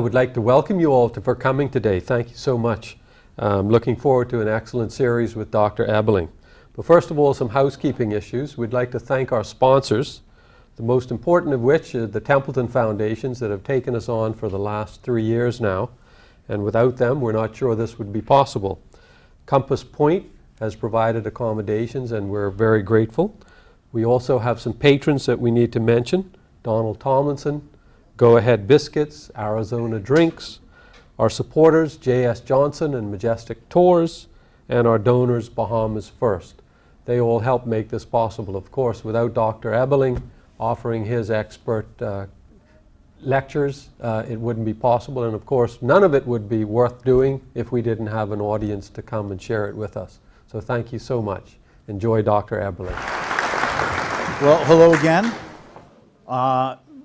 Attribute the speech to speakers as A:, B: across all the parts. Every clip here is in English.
A: would like to welcome you all for coming today. Thank you so much. Looking forward to an excellent series with Dr. Ebeling. But first of all, some housekeeping issues. We'd like to thank our sponsors, the most important of which are the Templeton Foundations that have taken us on for the last 3 years now. And without them, we're not sure this would be possible. Compass Point has provided accommodations, and we're very grateful. We also have some patrons that we need to mention. Donald Tomlinson, Go Ahead Biscuits, Arizona Drinks, our supporters, J.S. Johnson and Majestic Tours, and our donors, Bahamas First. They all help make this possible. Of course, without Dr. Ebeling offering his expert lectures, it wouldn't be possible. And of course, none of it would be worth doing if we didn't have an audience to come and share it with us. So thank you so much. Enjoy Dr. Ebeling.
B: Well, hello again.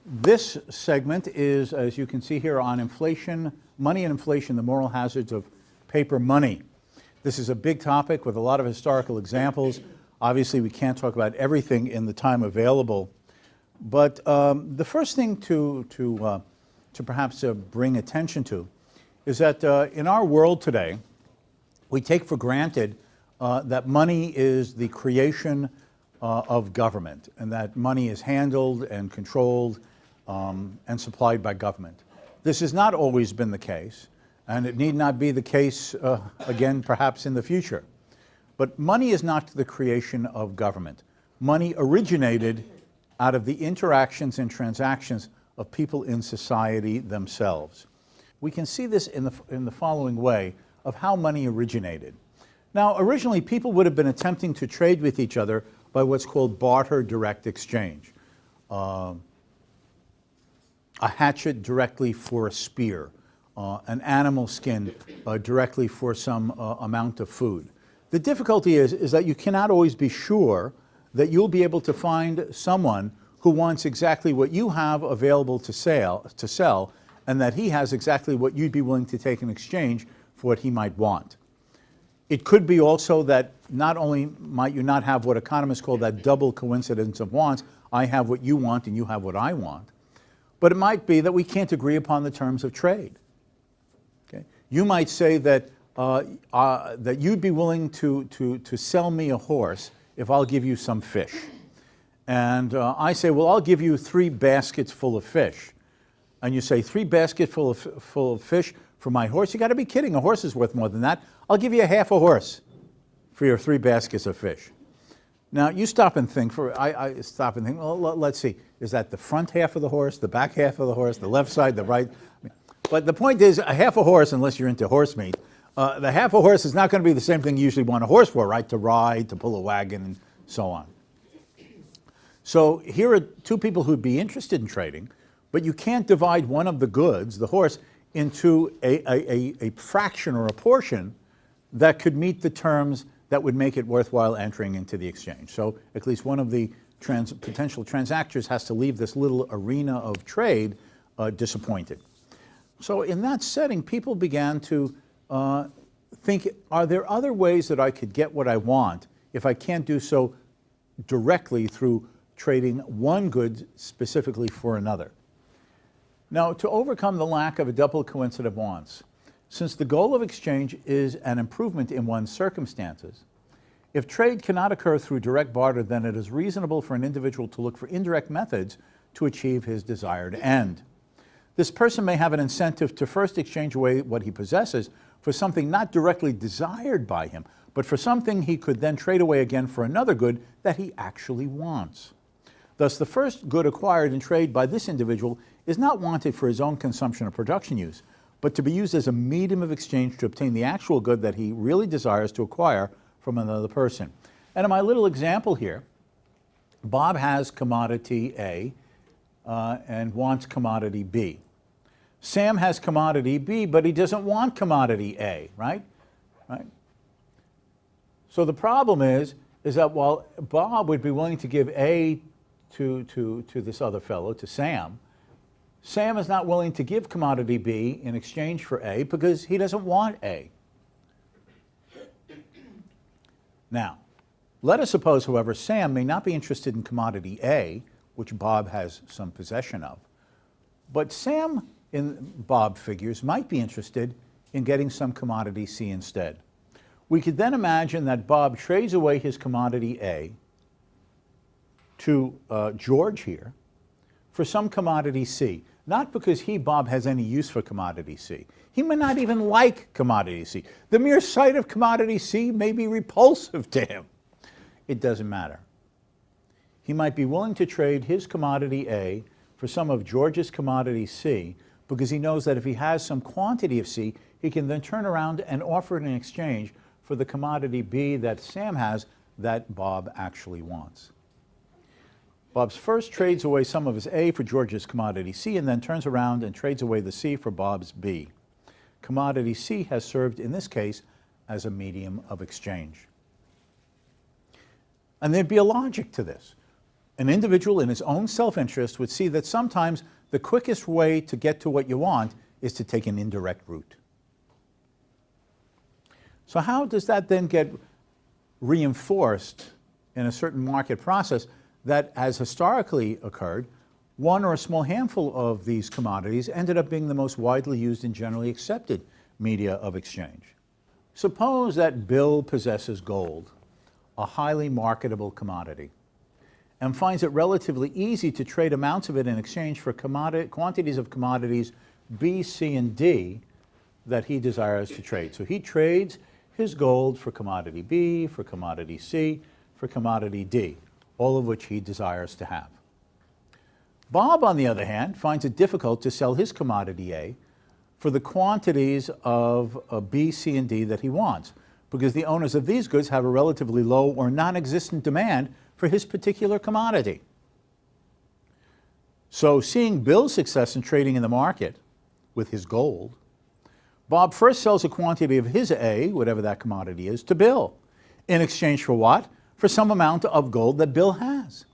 B: This segment is, as you can see here, on inflation, money and inflation, the moral hazards of paper money. This is a big topic with a lot of historical examples. Obviously, we can't talk about everything in the time available. But the first thing to perhaps bring attention to is that in our world today, we take for granted that money is the creation of government, and that money is handled and controlled and supplied by government. This has not always been the case, and it need not be the case again perhaps in the future. But money is not the creation of government. Money originated out of the interactions and transactions of people in society themselves. We can see this in the following way of how money originated. Now, originally people would have been attempting to trade with each other by what's called barter direct exchange. A hatchet directly for a spear, an animal skin directly for some amount of food. The difficulty is that you cannot always be sure that you'll be able to find someone who wants exactly what you have available to sell, and that he has exactly what you'd be willing to take in exchange for what he might want. It could be also that not only might you not have what economists call that double coincidence of wants, I have what you want and you have what I want, but it might be that we can't agree upon the terms of trade. Okay? You might say that that you'd be willing to sell me a horse if I'll give you some fish. And I say, well, I'll give you 3 baskets full of fish. And you say, 3 baskets full of fish for my horse? You got to be kidding. A horse is worth more than that. I'll give you a half a horse for your 3 baskets of fish. Now, you stop and think. I stop and think, well, let's see. Is that the front half of the horse, the back half of the horse, the left side, the right? But the point is, a half a horse, unless you're into horse meat, the half a horse is not going to be the same thing you usually want a horse for, right? To ride, to pull a wagon, and so on. So here are 2 people who'd be interested in trading, but you can't divide one of the goods, the horse, into a fraction or a portion that could meet the terms that would make it worthwhile entering into the exchange. So at least one of the potential transactors has to leave this little arena of trade disappointed. So in that setting, people began to think, are there other ways that I could get what I want if I can't do so directly through trading one good specifically for another? Now, to overcome the lack of a double coincidence of wants, since the goal of exchange is an improvement in one's circumstances, if trade cannot occur through direct barter, then it is reasonable for an individual to look for indirect methods to achieve his desired end. This person may have an incentive to first exchange away what he possesses for something not directly desired by him, but for something he could then trade away again for another good that he actually wants. Thus, the first good acquired in trade by this individual is not wanted for his own consumption or production use, but to be used as a medium of exchange to obtain the actual good that he really desires to acquire from another person. And in my little example here, Bob has commodity A and wants commodity B. Sam has commodity B, but he doesn't want commodity A, right? So the problem is that while Bob would be willing to give A to this other fellow, to Sam, Sam is not willing to give commodity B in exchange for A because he doesn't want A. Now, let us suppose, however, Sam may not be interested in commodity A, which Bob has some possession of, but Sam Bob figures, might be interested in getting some commodity C instead. We could then imagine that Bob trades away his commodity A to George here for some commodity C. Not because Bob, has any use for commodity C. He may not even like commodity C. The mere sight of commodity C may be repulsive to him. It doesn't matter. He might be willing to trade his commodity A for some of George's commodity C because he knows that if he has some quantity of C, he can then turn around and offer it in exchange for the commodity B that Sam has that Bob actually wants. Bob's first trades away some of his A for George's commodity C and then turns around and trades away the C for Bob's B. Commodity C has served, in this case, as a medium of exchange. And there'd be a logic to this. An individual in his own self-interest would see that sometimes the quickest way to get to what you want is to take an indirect route. So how does that then get reinforced in a certain market process that has historically occurred? One or a small handful of these commodities ended up being the most widely used and generally accepted media of exchange. Suppose that Bill possesses gold, a highly marketable commodity, and finds it relatively easy to trade amounts of it in exchange for quantities of commodities B, C, and D that he desires to trade. So he trades his gold for commodity B, for commodity C, for commodity D, all of which he desires to have. Bob, on the other hand, finds it difficult to sell his commodity A for the quantities of B, C, and D that he wants, because the owners of these goods have a relatively low or non-existent demand for his particular commodity. So, seeing Bill's success in trading in the market with his gold, Bob first sells a quantity of his A, whatever that commodity is, to Bill. In exchange for what? For some amount of gold that Bill has.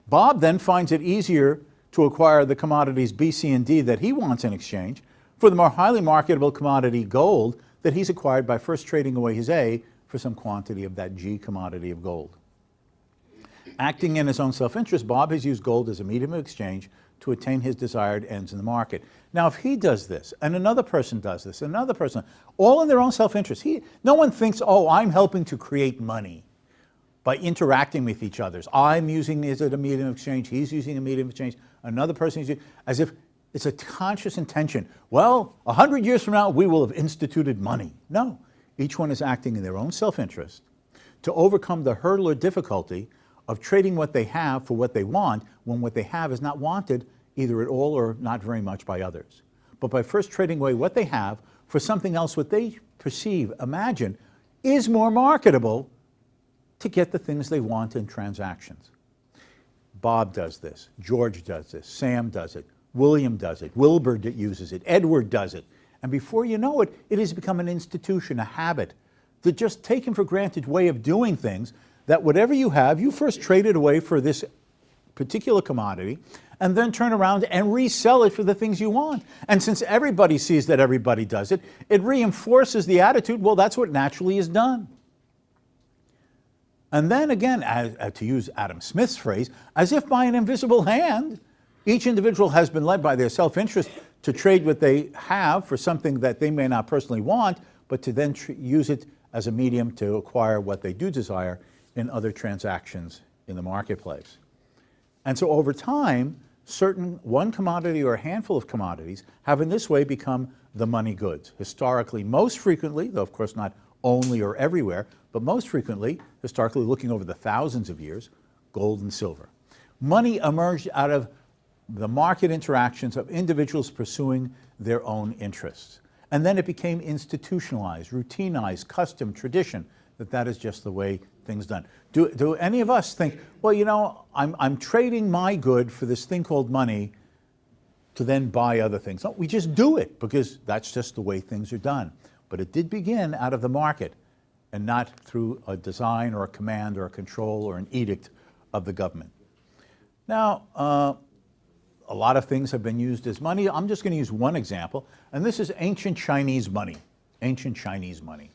B: Bob then finds it easier to acquire the commodities B, C, and D that he wants in exchange for the more highly marketable commodity gold that he's acquired by first trading away his A for some quantity of that G commodity of gold. Acting in his own self-interest, Bob has used gold as a medium of exchange to attain his desired ends in the market. Now, if he does this, and another person does this, and another person, all in their own self-interest, no one thinks, oh, I'm helping to create money by interacting with each other. I'm using it as a medium of exchange, he's using a medium of exchange, another person is using, as if it's a conscious intention. Well, 100 years from now, we will have instituted money. No, each one is acting in their own self-interest to overcome the hurdle or difficulty of trading what they have for what they want when what they have is not wanted either at all or not very much by others. But by first trading away what they have for something else what they perceive, imagine, is more marketable to get the things they want in transactions. Bob does this, George does this, Sam does it, William does it, Wilbur uses it, Edward does it. And before you know it, it has become an institution, a habit, the just taken for granted way of doing things, that whatever you have, you first trade it away for this particular commodity and then turn around and resell it for the things you want. And since everybody sees that everybody does it, it reinforces the attitude, well, that's what naturally is done. And then again, to use Adam Smith's phrase, as if by an invisible hand, each individual has been led by their self-interest to trade what they have for something that they may not personally want, but to then use it as a medium to acquire what they do desire in other transactions in the marketplace. And so over time, one commodity or a handful of commodities have in this way become the money goods. Historically, most frequently, though of course not only or everywhere, but most frequently, historically looking over the thousands of years, gold and silver. Money emerged out of the market interactions of individuals pursuing their own interests. And then it became institutionalized, routinized, custom, tradition, that is just the way things done. Do any of us think, well, you know, I'm trading my good for this thing called money to then buy other things? No, we just do it because that's just the way things are done. But it did begin out of the market and not through a design or a command or a control or an edict of the government. Now, a lot of things have been used as money. I'm just going to use one example, and this is ancient Chinese money. Ancient Chinese money.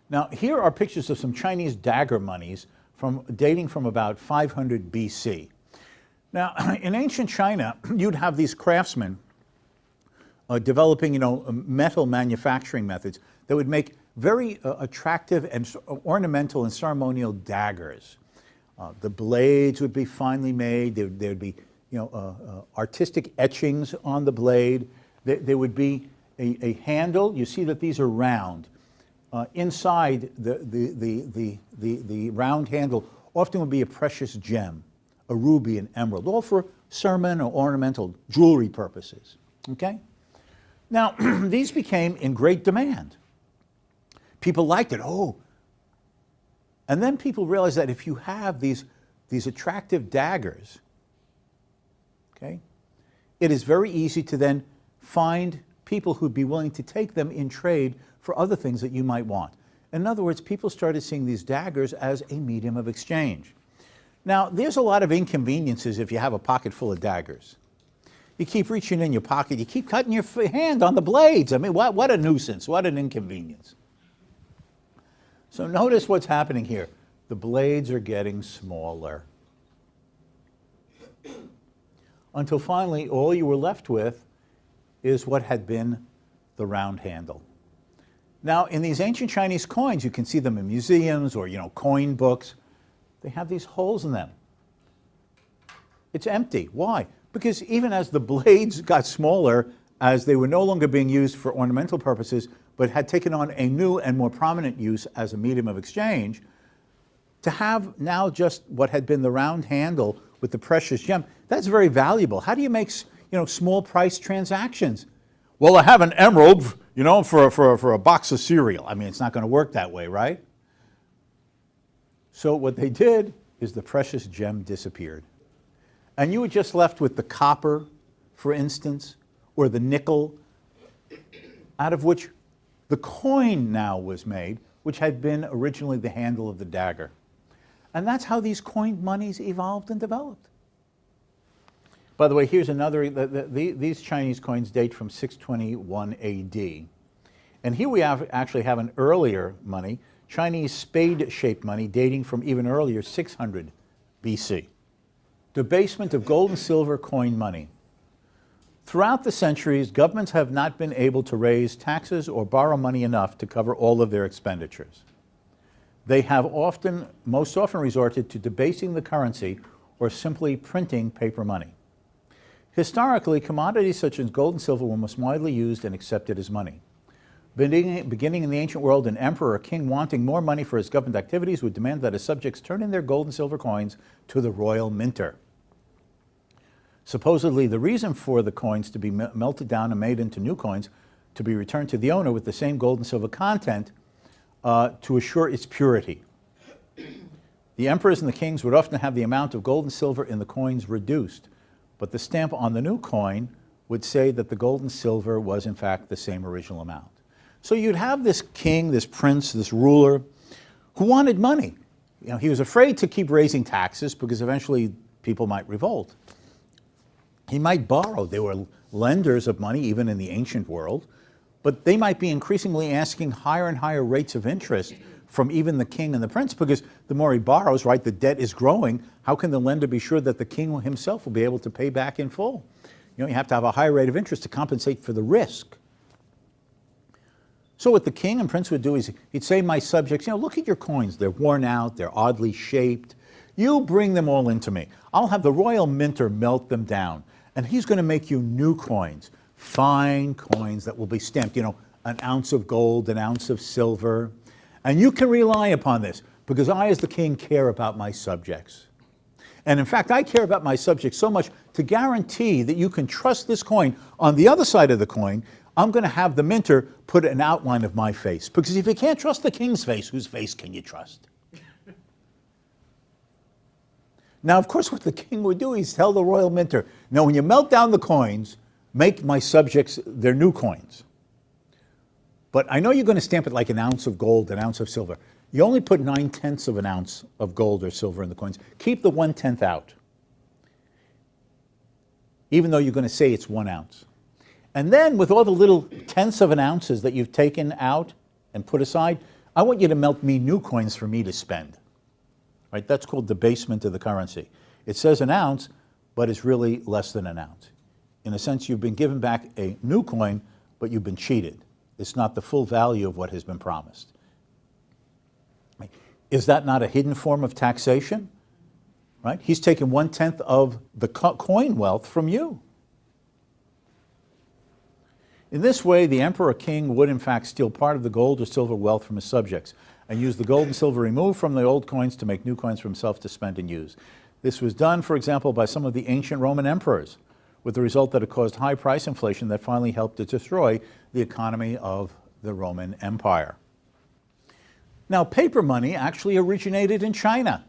B: Now, here are pictures of some Chinese dagger monies dating from about 500 BC. Now, in ancient China, you'd have these craftsmen developing, metal manufacturing methods that would make very attractive and ornamental and ceremonial daggers. The blades would be finely made. There would be, artistic etchings on the blade. There would be a handle. You see that these are round. Inside the round handle often would be a precious gem, a ruby, an emerald, all for sermon or ornamental jewelry purposes. Okay? Now, these became in great demand. People liked it. Oh. And then people realized that if you have these attractive daggers, okay, it is very easy to then find people who'd be willing to take them in trade for other things that you might want. In other words, people started seeing these daggers as a medium of exchange. Now, there's a lot of inconveniences if you have a pocket full of daggers. You keep reaching in your pocket, you keep cutting your hand on the blades. I mean, what a nuisance, what an inconvenience. So notice what's happening here. The blades are getting smaller. Until finally, all you were left with is what had been the round handle. Now, in these ancient Chinese coins, you can see them in museums or, coin books. They have these holes in them. It's empty. Why? Because even as the blades got smaller, as they were no longer being used for ornamental purposes, but had taken on a new and more prominent use as a medium of exchange, to have now just what had been the round handle with the precious gem, that's very valuable. How do you make, small price transactions? Well, I have an emerald, for a box of cereal. I mean, it's not going to work that way, right? So what they did is the precious gem disappeared. And you were just left with the copper, for instance, or the nickel, out of which the coin now was made, which had been originally the handle of the dagger. And that's how these coined monies evolved and developed. By the way, here's another, these Chinese coins date from 621 AD. And here we actually have an earlier money, Chinese spade-shaped money dating from even earlier, 600 BC. Debasement of gold and silver coin money. Throughout the centuries, governments have not been able to raise taxes or borrow money enough to cover all of their expenditures. They have most often resorted to debasing the currency or simply printing paper money. Historically, commodities such as gold and silver were most widely used and accepted as money. Beginning in the ancient world, an emperor or king wanting more money for his government activities would demand that his subjects turn in their gold and silver coins to the royal minter. Supposedly, the reason for the coins to be melted down and made into new coins to be returned to the owner with the same gold and silver content to assure its purity. The emperors and the kings would often have the amount of gold and silver in the coins reduced, but the stamp on the new coin would say that the gold and silver was in fact the same original amount. So you'd have this king, this prince, this ruler, who wanted money. He was afraid to keep raising taxes because eventually people might revolt. He might borrow. There were lenders of money even in the ancient world, but they might be increasingly asking higher and higher rates of interest from even the king and the prince, because the more he borrows, right, the debt is growing. How can the lender be sure that the king himself will be able to pay back in full? You have to have a high rate of interest to compensate for the risk. So what the king and prince would do is he'd say, my subjects, look at your coins. They're worn out. They're oddly shaped. You bring them all into me. I'll have the royal minter melt them down, and he's going to make you new coins, fine coins that will be stamped, an ounce of gold, an ounce of silver. And you can rely upon this because I, as the king, care about my subjects. And in fact, I care about my subjects so much to guarantee that you can trust this coin. On the other side of the coin, I'm going to have the minter put an outline of my face. Because if you can't trust the king's face, whose face can you trust? Now, of course, what the king would do is tell the royal minter, now when you melt down the coins, make my subjects their new coins. But I know you're going to stamp it like an ounce of gold, an ounce of silver. You only put 9/10 of an ounce of gold or silver in the coins. Keep the 1/10 out, even though you're going to say it's 1 ounce. And then with all the little tenths of an ounces that you've taken out and put aside, I want you to melt me new coins for me to spend. Right? That's called debasement of the currency. It says an ounce, but is really less than an ounce. In a sense, you've been given back a new coin, but you've been cheated. It's not the full value of what has been promised. Is that not a hidden form of taxation? Right? He's taken 1/10 of the coin wealth from you. In this way, the emperor or king would in fact steal part of the gold or silver wealth from his subjects and use the gold and silver removed from the old coins to make new coins for himself to spend and use. This was done, for example, by some of the ancient Roman emperors, with the result that it caused high price inflation that finally helped to destroy the economy of the Roman Empire. Now, paper money actually originated in China.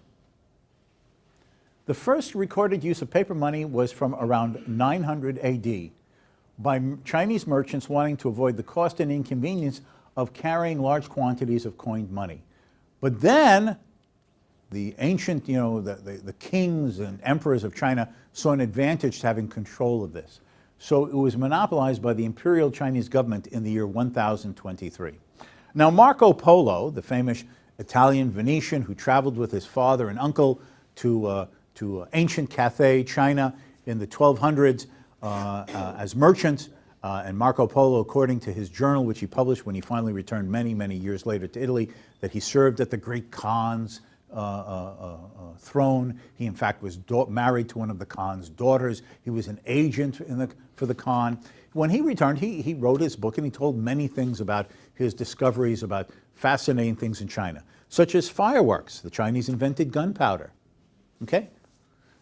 B: The first recorded use of paper money was from around 900 AD by Chinese merchants wanting to avoid the cost and inconvenience of carrying large quantities of coined money. But then the ancient, the kings and emperors of China saw an advantage to having control of this. So it was monopolized by the imperial Chinese government in the year 1023. Now, Marco Polo, the famous Italian Venetian who traveled with his father and uncle to ancient Cathay, China in the 1200s as merchants, and Marco Polo, according to his journal, which he published when he finally returned many, many years later to Italy, that he served at the great Khan's throne. He, in fact, was married to one of the Khan's daughters. He was an agent for the Khan. When he returned, he wrote his book, and he told many things about his discoveries about fascinating things in China, such as fireworks. The Chinese invented gunpowder. Okay?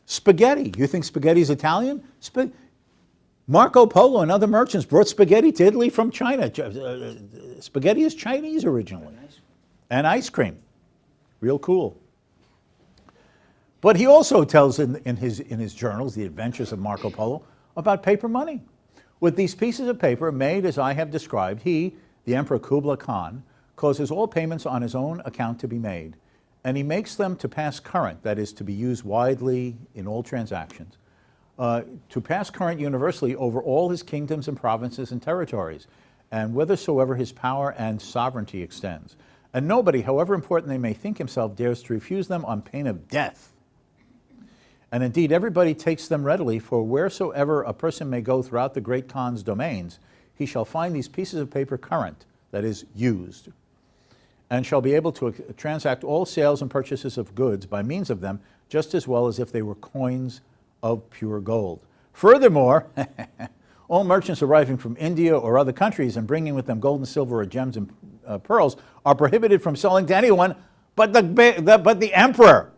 B: Spaghetti. You think spaghetti is Italian? Marco Polo and other merchants brought spaghetti to Italy from China. Spaghetti is Chinese originally. And ice cream. Real cool. But he also tells in his journals, The Adventures of Marco Polo, about paper money. With these pieces of paper made as I have described, he, the Emperor Kublai Khan, causes all payments on his own account to be made, and he makes them to pass current, that is, to be used widely in all transactions, to pass current universally over all his kingdoms and provinces and territories, and whithersoever his power and sovereignty extends. And nobody, however important they may think himself, dares to refuse them on pain of death. And indeed, everybody takes them readily, for wheresoever a person may go throughout the great Khan's domains, he shall find these pieces of paper current, that is, used, and shall be able to transact all sales and purchases of goods by means of them, just as well as if they were coins of pure gold. Furthermore, all merchants arriving from India or other countries and bringing with them gold and silver or gems and pearls are prohibited from selling to anyone but the emperor.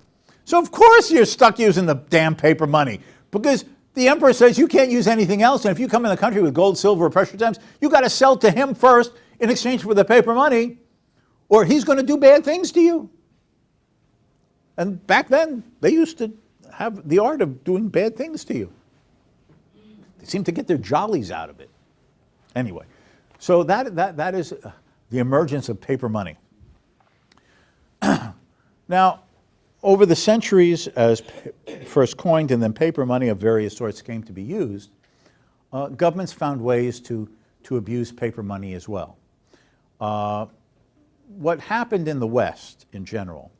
B: So of course you're stuck using the damn paper money, because the emperor says you can't use anything else, and if you come in the country with gold, silver, or precious gems, you got to sell to him first in exchange for the paper money, or he's going to do bad things to you. And back then, they used to have the art of doing bad things to you. They seem to get their jollies out of it. Anyway, so that is the emergence of paper money. Now, over the centuries, as first coined and then paper money of various sorts came to be used, governments found ways to abuse paper money as well. What happened in the West in general,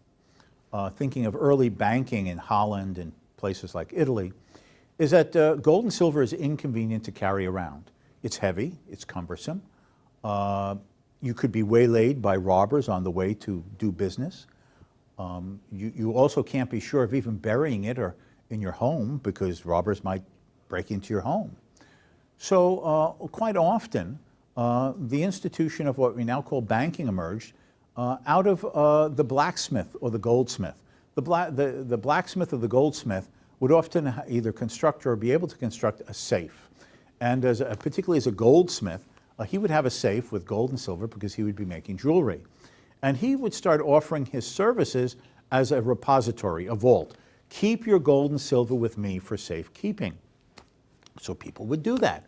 B: thinking of early banking in Holland and places like Italy, is that gold and silver is inconvenient to carry around. It's heavy, it's cumbersome. You could be waylaid by robbers on the way to do business. You also can't be sure of even burying it or in your home, because robbers might break into your home. So quite often, the institution of what we now call banking emerged out of the blacksmith or the goldsmith. The blacksmith or the goldsmith would often either construct or be able to construct a safe. And particularly as a goldsmith, he would have a safe with gold and silver because he would be making jewelry. And he would start offering his services as a repository, a vault. Keep your gold and silver with me for safekeeping. So people would do that.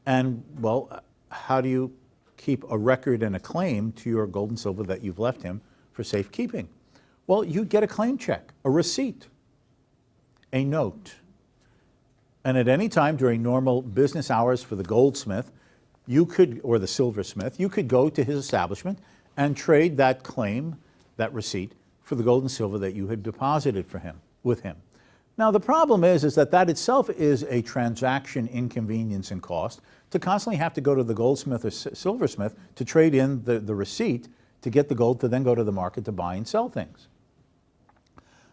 B: And, well, how do you keep a record and a claim to your gold and silver that you've left him for safekeeping? Well, you get a claim check, a receipt, a note. And at any time during normal business hours for the goldsmith, you could, or the silversmith, you could go to his establishment and trade that claim, that receipt, for the gold and silver that you had deposited with him. Now the problem is that that itself is a transaction inconvenience and cost to constantly have to go to the goldsmith or silversmith to trade in the receipt to get the gold to then go to the market to buy and sell things.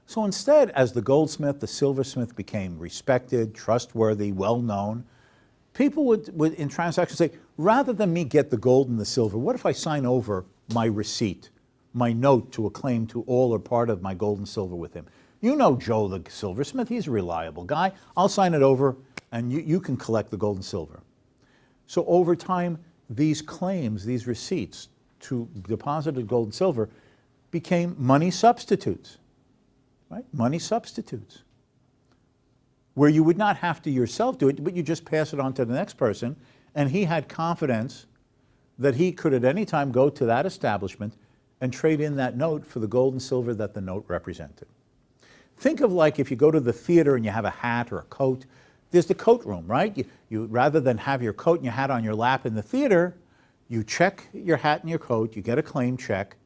B: So instead, as the goldsmith, the silversmith became respected, trustworthy, well-known, people would in transactions say, rather than me get the gold and the silver, what if I sign over my receipt, my note to a claim to all or part of my gold and silver with him? You know Joe the silversmith, he's a reliable guy. I'll sign it over and you can collect the gold and silver. So over time, these claims, these receipts to deposited gold and silver became money substitutes, right? Money substitutes, where you would not have to yourself do it, but you just pass it on to the next person, and he had confidence that he could at any time go to that establishment and trade in that note for the gold and silver that the note represented. Think of like if you go to the theater and you have a hat or a coat, there's the coat room, right? You rather than have your coat and your hat on your lap in the theater, you check your hat and your coat, you get a claim check,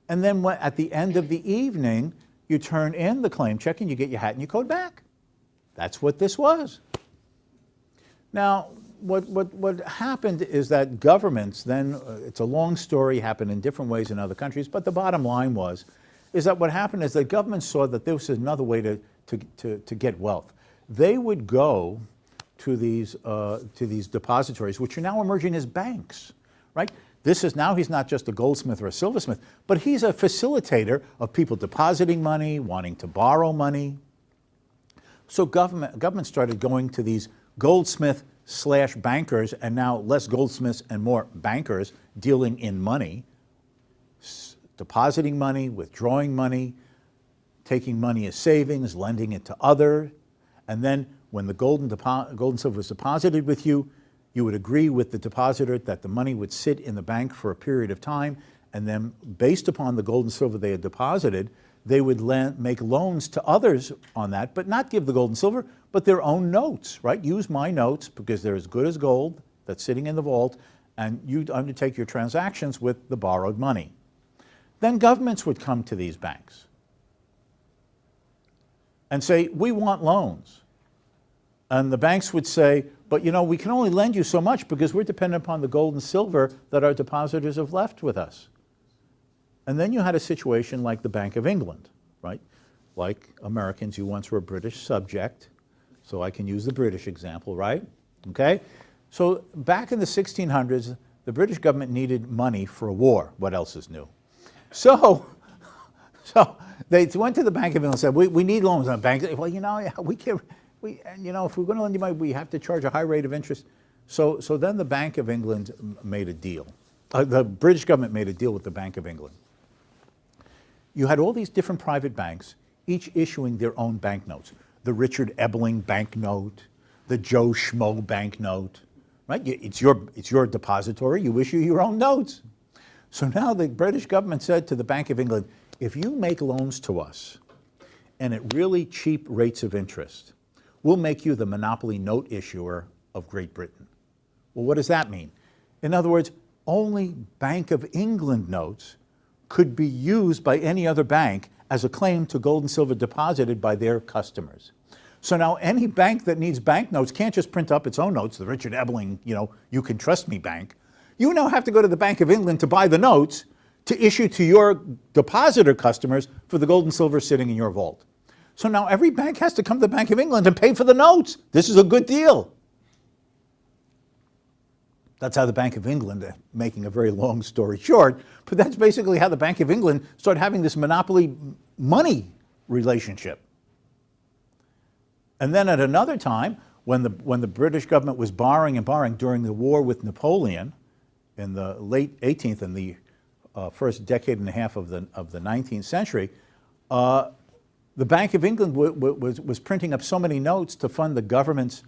B: and then at the end of the evening, you turn in the claim check and you get your hat and your coat back. That's what this was. Now, what happened is that governments then, it's a long story, happened in different ways in other countries, but the bottom line is that what happened is that governments saw that there was another way to get wealth. They would go to these depositories, which are now emerging as banks, right? This is now, he's not just a goldsmith or a silversmith, but he's a facilitator of people depositing money, wanting to borrow money. So government started going to these goldsmith/bankers, and now less goldsmiths and more bankers dealing in money, depositing money, withdrawing money, taking money as savings, lending it to others, and then when the gold and silver was deposited with you, you would agree with the depositor that the money would sit in the bank for a period of time, and then based upon the gold and silver they had deposited, they would make loans to others on that, but not give the gold and silver, but their own notes, right? Use my notes because they're as good as gold that's sitting in the vault, and you undertake your transactions with the borrowed money. Then governments would come to these banks and say, we want loans. And the banks would say, but you know, we can only lend you so much because we're dependent upon the gold and silver that our depositors have left with us. And then you had a situation like the Bank of England, right? Like Americans, you once were a British subject, so I can use the British example, right? Okay? So back in the 1600s, the British government needed money for a war. What else is new? So they went to the Bank of England and said, we need loans. And the bank said, well, you know, we can't, if we're going to lend you money, we have to charge a high rate of interest. So then the Bank of England made a deal. The British government made a deal with the Bank of England. You had all these different private banks, each issuing their own banknotes. The Richard Ebeling banknote, the Joe Schmo banknote, right? It's your depository, you issue your own notes. So now the British government said to the Bank of England, if you make loans to us and at really cheap rates of interest, we'll make you the monopoly note issuer of Great Britain. Well, what does that mean? In other words, only Bank of England notes could be used by any other bank as a claim to gold and silver deposited by their customers. So now any bank that needs banknotes can't just print up its own notes, the Richard Ebeling, you can trust me bank. You now have to go to the Bank of England to buy the notes to issue to your depositor customers for the gold and silver sitting in your vault. So now every bank has to come to the Bank of England and pay for the notes. This is a good deal. That's how the Bank of England, making a very long story short, but that's basically how the Bank of England started having this monopoly money relationship. And then at another time, when the British government was borrowing and borrowing during the war with Napoleon in the late 18th and the first decade and a half of the 19th century, the Bank of England was printing up so many notes to fund the government's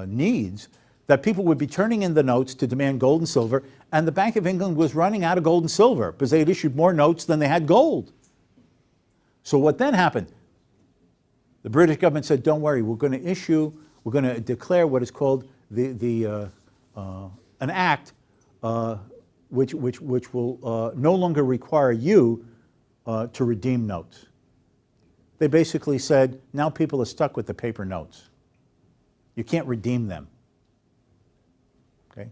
B: needs that people would be turning in the notes to demand gold and silver, and the Bank of England was running out of gold and silver because they had issued more notes than they had gold. So what then happened? The British government said, don't worry, we're going to declare what is called an act which will no longer require you to redeem notes. They basically said, now people are stuck with the paper notes. You can't redeem them. Okay?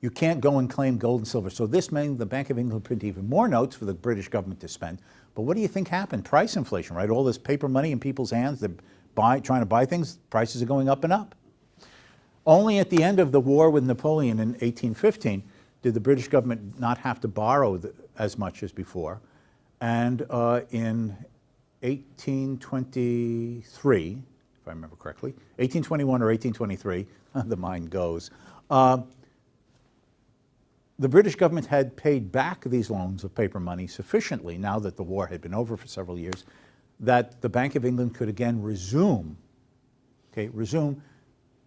B: You can't go and claim gold and silver. So this meant the Bank of England printed even more notes for the British government to spend. But what do you think happened? Price inflation, right? All this paper money in people's hands, they're trying to buy things, prices are going up and up. Only at the end of the war with Napoleon in 1815 did the British government not have to borrow as much as before. And in 1823, if I remember correctly, 1821 or 1823, the mind goes, the British government had paid back these loans of paper money sufficiently, now that the war had been over for several years, that the Bank of England could again resume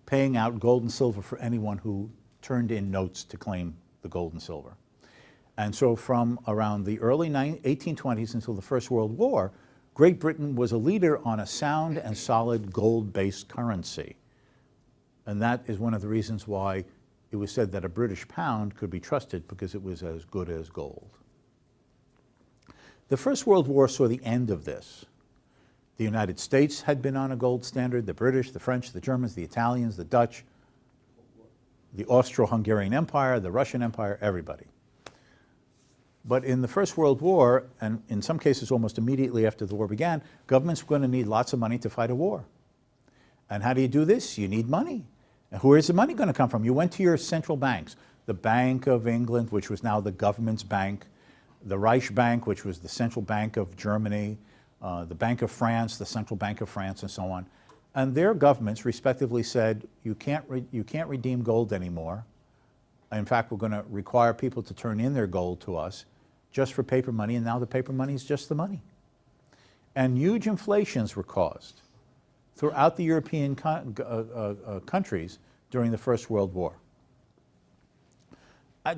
B: paying out gold and silver for anyone who turned in notes to claim the gold and silver. And so from around the early 1820s until the First World War, Great Britain was a leader on a sound and solid gold-based currency. And that is one of the reasons why it was said that a British pound could be trusted, because it was as good as gold. The First World War saw the end of this. The United States had been on a gold standard, the British, the French, the Germans, the Italians, the Dutch, the Austro-Hungarian Empire, the Russian Empire, everybody. But in the First World War, and in some cases almost immediately after the war began, governments were going to need lots of money to fight a war. And how do you do this? You need money. And where is the money going to come from? You went to your central banks, the Bank of England, which was now the government's bank, the Reich Bank, which was the central bank of Germany, the Bank of France, the Central Bank of France, and so on. And their governments respectively said, you can't redeem gold anymore. In fact, we're going to require people to turn in their gold to us just for paper money, and now the paper money is just the money. And huge inflations were caused throughout the European countries during the First World War.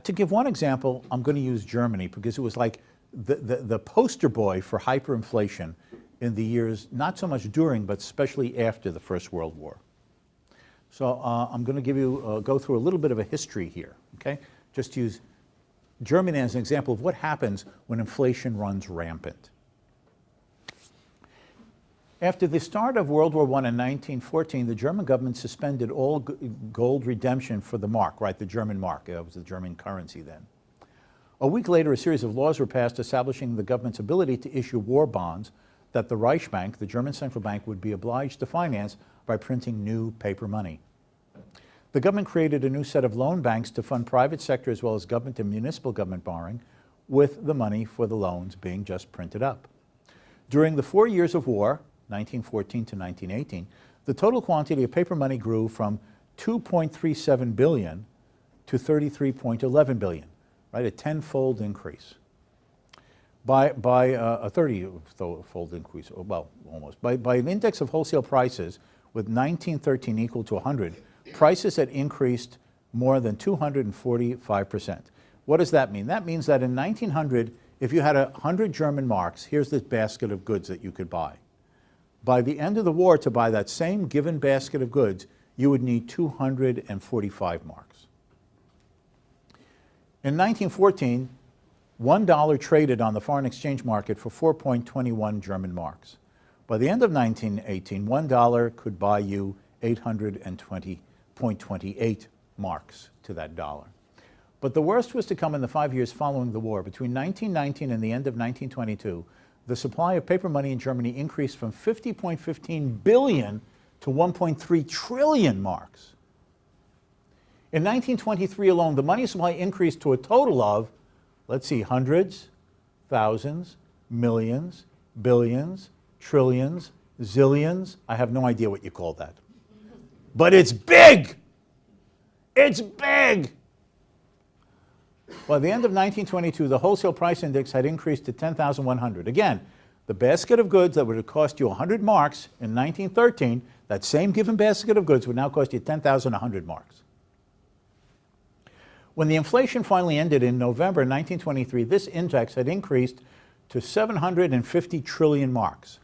B: To give one example, I'm going to use Germany, because it was like the poster boy for hyperinflation in the years, not so much during, but especially after the First World War. So I'm going to give you, go through a little bit of a history here, okay? Just to use Germany as an example of what happens when inflation runs rampant. After the start of World War I in 1914, the German government suspended all gold redemption for the mark, right, the German mark. That was the German currency then. A week later, a series of laws were passed establishing the government's ability to issue war bonds that the Reich Bank, the German central bank, would be obliged to finance by printing new paper money. The government created a new set of loan banks to fund private sector as well as government and municipal government borrowing, with the money for the loans being just printed up. During the 4 years of war, 1914 to 1918, the total quantity of paper money grew from 2.37 billion to 33.11 billion, right, a tenfold increase. By a 30-fold increase, well, almost. By an index of wholesale prices with 1913 equal to 100, prices had increased more than 245%. What does that mean? That means that in 1900, if you had 100 German marks, here's this basket of goods that you could buy. By the end of the war, to buy that same given basket of goods, you would need 245 marks. In 1914, $1 traded on the foreign exchange market for 4.21 German marks. By the end of 1918, $1 could buy you 820.28 marks to that dollar. But the worst was to come in the 5 years following the war. Between 1919 and the end of 1922, the supply of paper money in Germany increased from 50.15 billion to 1.3 trillion marks. In 1923 alone, the money supply increased to a total of, let's see, hundreds, thousands, millions, billions, trillions, zillions. I have no idea what you call that. But it's big! It's big! By the end of 1922, the wholesale price index had increased to 10,100. Again, the basket of goods that would have cost you 100 marks in 1913, that same given basket of goods would now cost you 10,100 marks. When the inflation finally ended in November 1923, this index had increased to 750 trillion marks.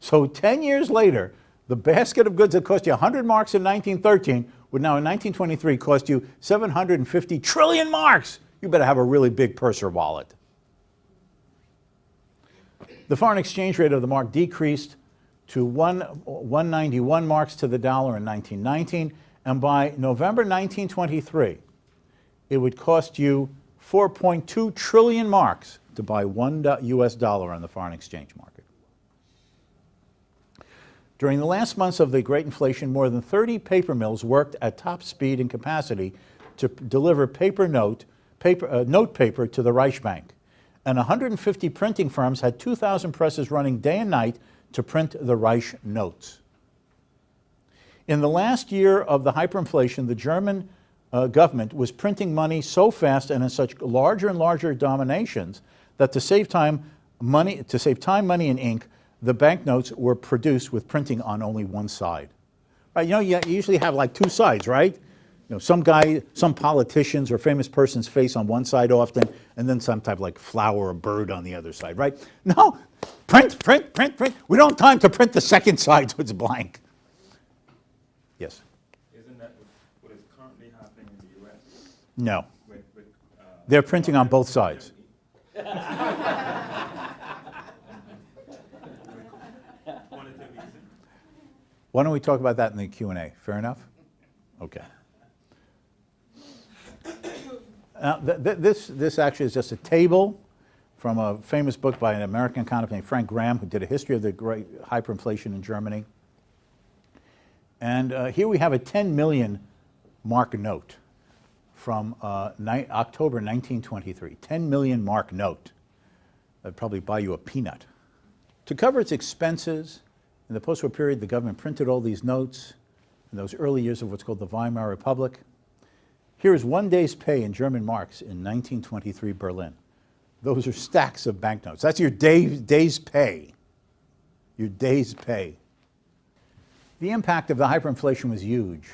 B: So 10 years later, the basket of goods that cost you 100 marks in 1913 would now in 1923 cost you 750 trillion marks. You better have a really big purse or wallet. The foreign exchange rate of the mark decreased to 191 marks to the dollar in 1919, and by November 1923, it would cost you 4.2 trillion marks to buy $1 US on the foreign exchange market. During the last months of the Great Inflation, more than 30 paper mills worked at top speed and capacity to deliver note paper to the Reichsbank, and 150 printing firms had 2,000 presses running day and night to print the Reich notes. In the last year of the hyperinflation, the German government was printing money so fast and in such larger and larger denominations that to save time, money, and ink, the banknotes were produced with printing on only one side. Right? You know, you usually have like two sides, right? You know, some politician's or famous person's face on one side often, and then some type of like flower or bird on the other side, right? No, print. We don't have time to print the second side, so it's blank. Yes?
C: Isn't that what is currently happening in the U.S.?
B: No. They're printing on both sides. Why don't we talk about that in the Q&A? Fair enough? Okay. Now, this actually is just a table from a famous book by an American economist named Frank Graham, who did a history of the great hyperinflation in Germany. And here we have a 10 million mark note from October 1923. 10 million mark note. That'd probably buy you a peanut. To cover its expenses, in the post-war period, the government printed all these notes in those early years of what's called the Weimar Republic. Here is 1 day's pay in German marks in 1923 Berlin. Those are stacks of banknotes. That's your day's pay. Your day's pay. The impact of the hyperinflation was huge.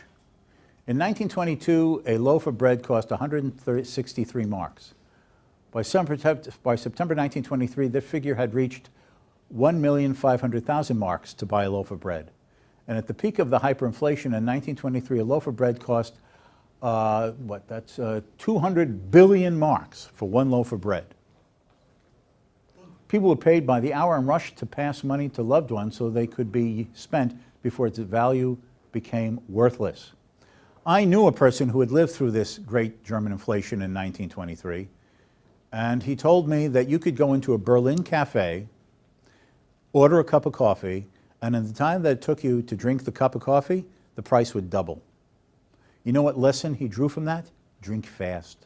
B: In 1922, a loaf of bread cost 163 marks. By September 1923, the figure had reached 1,500,000 marks to buy a loaf of bread. And at the peak of the hyperinflation in 1923, a loaf of bread cost 200 billion marks for one loaf of bread. People were paid by the hour and rushed to pass money to loved ones so they could be spent before its value became worthless. I knew a person who had lived through this great German inflation in 1923, and he told me that you could go into a Berlin cafe, order a cup of coffee, and in the time that it took you to drink the cup of coffee, the price would double. You know what lesson he drew from that? Drink fast.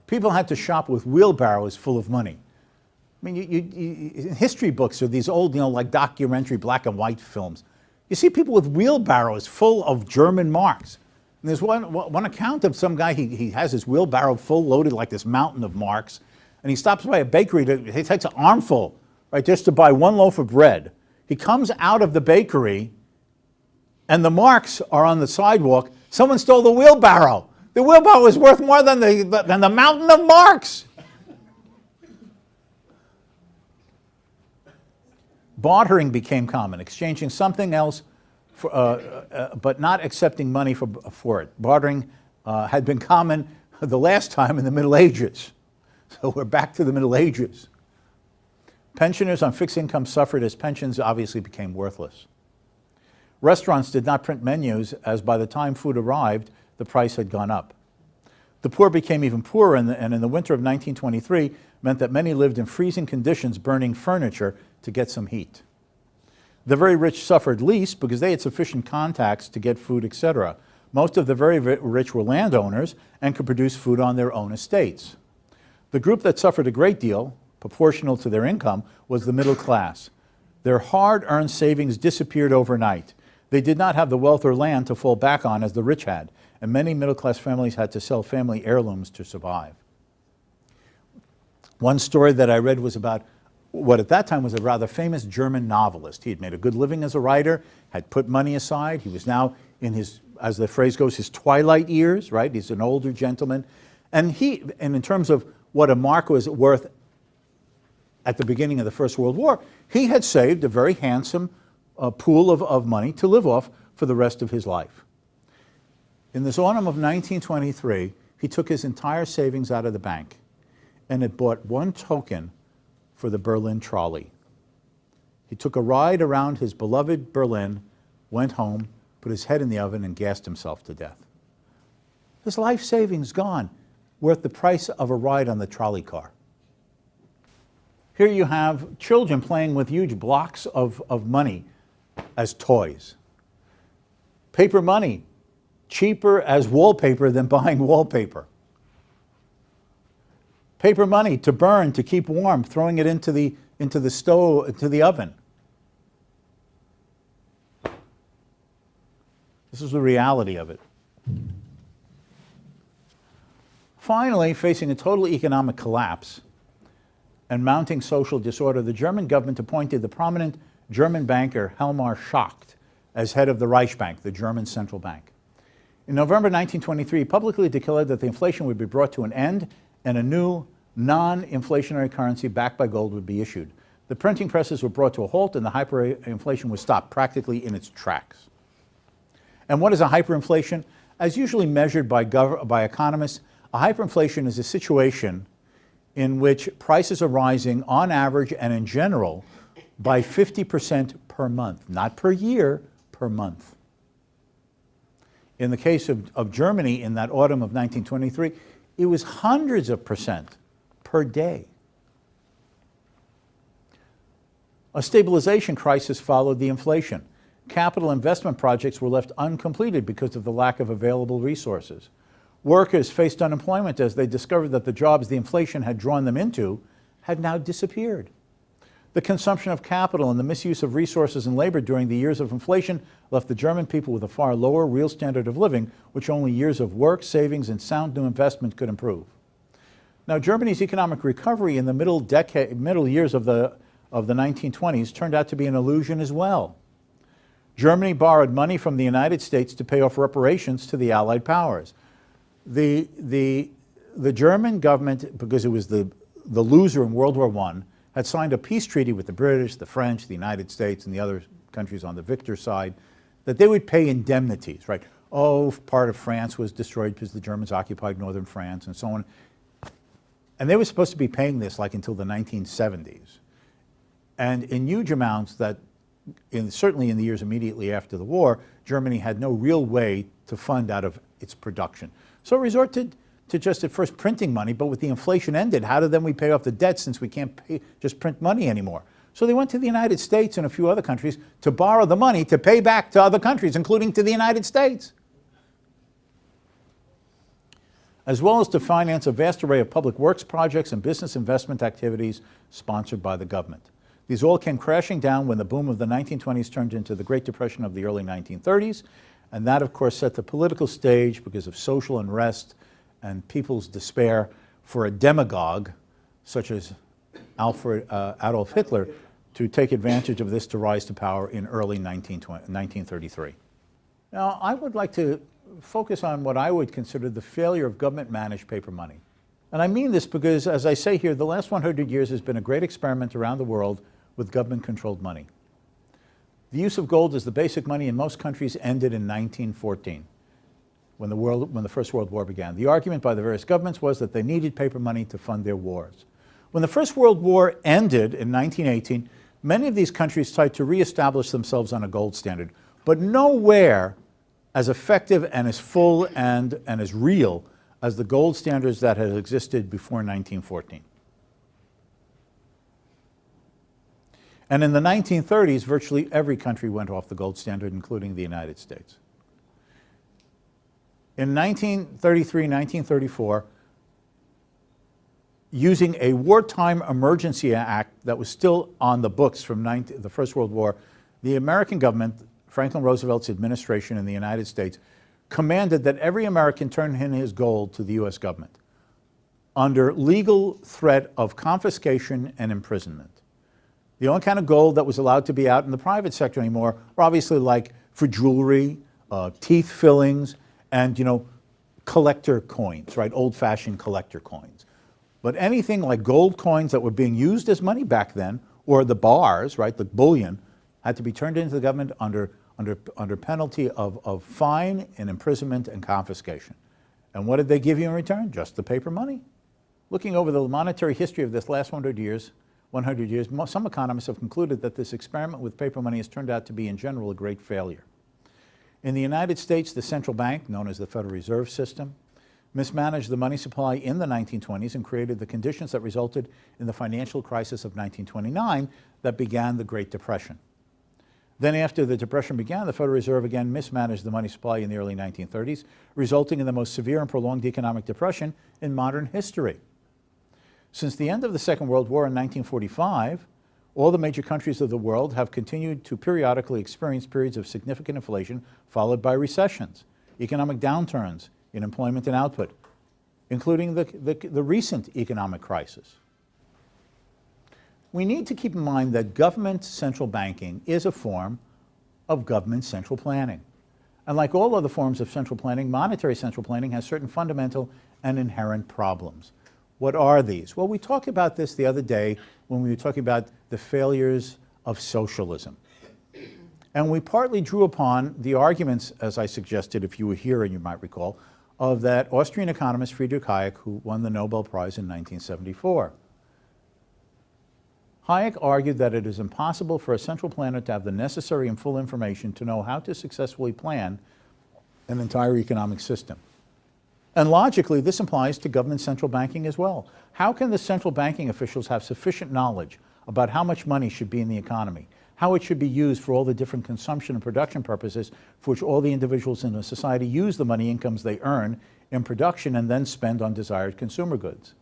B: People had to shop with wheelbarrows full of money. I mean, in history books or these old, like documentary black and white films, you see people with wheelbarrows full of German marks. And there's one account of some guy, he has his wheelbarrow full loaded like this mountain of marks, and he stops by a bakery, he takes an armful, right, just to buy one loaf of bread. He comes out of the bakery, and the marks are on the sidewalk. Someone stole the wheelbarrow. The wheelbarrow was worth more than the mountain of marks. Bartering became common, exchanging something else, but not accepting money for it. Bartering had been common the last time in the Middle Ages. So we're back to the Middle Ages. Pensioners on fixed income suffered as pensions obviously became worthless. Restaurants did not print menus, as by the time food arrived, the price had gone up. The poor became even poorer, and in the winter of 1923 meant that many lived in freezing conditions, burning furniture to get some heat. The very rich suffered least because they had sufficient contacts to get food, etc. Most of the very rich were landowners and could produce food on their own estates. The group that suffered a great deal, proportional to their income, was the middle class. Their hard-earned savings disappeared overnight. They did not have the wealth or land to fall back on as the rich had, and many middle-class families had to sell family heirlooms to survive. One story that I read was about what at that time was a rather famous German novelist. He had made a good living as a writer, had put money aside. He was now in his, as the phrase goes, his twilight years, right? He's an older gentleman. And in terms of what a mark was worth at the beginning of the First World War, he had saved a very handsome pool of money to live off for the rest of his life. In this autumn of 1923, he took his entire savings out of the bank, and it bought one token for the Berlin trolley. He took a ride around his beloved Berlin, went home, put his head in the oven, and gassed himself to death. His life savings gone, worth the price of a ride on the trolley car. Here you have children playing with huge blocks of money as toys. Paper money, cheaper as wallpaper than buying wallpaper. Paper money to burn, to keep warm, throwing it into the stove, into the oven. This is the reality of it. Finally, facing a total economic collapse and mounting social disorder, the German government appointed the prominent German banker Helmar Schacht as head of the Reichsbank, the German central bank. In November 1923, he publicly declared that the inflation would be brought to an end and a new non-inflationary currency backed by gold would be issued. The printing presses were brought to a halt and the hyperinflation was stopped practically in its tracks. And what is a hyperinflation? As usually measured by economists, a hyperinflation is a situation in which prices are rising on average and in general by 50% per month, not per year, per month. In the case of Germany in that autumn of 1923, it was hundreds of percent per day. A stabilization crisis followed the inflation. Capital investment projects were left uncompleted because of the lack of available resources. Workers faced unemployment as they discovered that the jobs the inflation had drawn them into had now disappeared. The consumption of capital and the misuse of resources and labor during the years of inflation left the German people with a far lower real standard of living, which only years of work, savings, and sound new investment could improve. Now, Germany's economic recovery in the middle years of the 1920s turned out to be an illusion as well. Germany borrowed money from the United States to pay off reparations to the Allied powers. The German government, because it was the loser in World War I, had signed a peace treaty with the British, the French, the United States, and the other countries on the victor side, that they would pay indemnities, right? Oh, part of France was destroyed because the Germans occupied northern France and so on. And they were supposed to be paying this like until the 1970s. And in huge amounts that, certainly in the years immediately after the war, Germany had no real way to fund out of its production. So it resorted to just at first printing money, but with the inflation ended, how do then we pay off the debt since we can't just print money anymore? So they went to the United States and a few other countries to borrow the money to pay back to other countries, including to the United States, as well as to finance a vast array of public works projects and business investment activities sponsored by the government. These all came crashing down when the boom of the 1920s turned into the Great Depression of the early 1930s, and that, of course, set the political stage because of social unrest and people's despair for a demagogue such as Adolf Hitler to take advantage of this to rise to power in early 1933. Now, I would like to focus on what I would consider the failure of government-managed paper money. And I mean this because, as I say here, the last 100 years has been a great experiment around the world with government-controlled money. The use of gold as the basic money in most countries ended in 1914. When the First World War began. The argument by the various governments was that they needed paper money to fund their wars. When the First World War ended in 1918, many of these countries tried to reestablish themselves on a gold standard, but nowhere as effective and as full and as real as the gold standards that had existed before 1914. And in the 1930s, virtually every country went off the gold standard, including the United States. In 1933, 1934, using a wartime emergency act that was still on the books from the First World War, the American government, Franklin Roosevelt's administration in the United States, commanded that every American turn in his gold to the U.S. government under legal threat of confiscation and imprisonment. The only kind of gold that was allowed to be out in the private sector anymore were obviously like for jewelry, teeth fillings, and, collector coins, right? Old-fashioned collector coins. But anything like gold coins that were being used as money back then, or the bars, right, the bullion, had to be turned into the government under penalty of fine and imprisonment and confiscation. And what did they give you in return? Just the paper money. Looking over the monetary history of this last 100 years, some economists have concluded that this experiment with paper money has turned out to be, in general, a great failure. In the United States, the central bank, known as the Federal Reserve System, mismanaged the money supply in the 1920s and created the conditions that resulted in the financial crisis of 1929 that began the Great Depression. Then after the Depression began, the Federal Reserve again mismanaged the money supply in the early 1930s, resulting in the most severe and prolonged economic depression in modern history. Since the end of the Second World War in 1945, all the major countries of the world have continued to periodically experience periods of significant inflation followed by recessions, economic downturns in employment and output, including the recent economic crisis. We need to keep in mind that government central banking is a form of government central planning. And like all other forms of central planning, monetary central planning has certain fundamental and inherent problems. What are these? Well, we talked about this the other day when we were talking about the failures of socialism. And we partly drew upon the arguments, as I suggested, if you were here and you might recall, of that Austrian economist Friedrich Hayek, who won the Nobel Prize in 1974. Hayek argued that it is impossible for a central planner to have the necessary and full information to know how to successfully plan an entire economic system. And logically, this applies to government central banking as well. How can the central banking officials have sufficient knowledge about how much money should be in the economy, how it should be used for all the different consumption and production purposes for which all the individuals in a society use the money incomes they earn in production and then spend on desired consumer goods?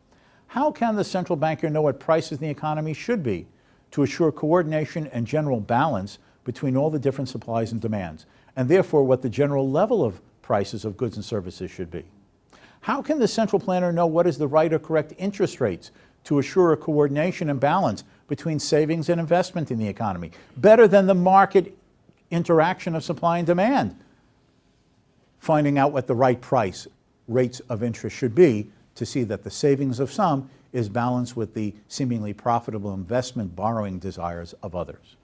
B: How can the central banker know what prices in the economy should be to assure coordination and general balance between all the different supplies and demands, and therefore what the general level of prices of goods and services should be? How can the central planner know what is the right or correct interest rates to assure a coordination and balance between savings and investment in the economy, better than the market interaction of supply and demand? Finding out what the right price rates of interest should be to see that the savings of some is balanced with the seemingly profitable investment borrowing desires of others.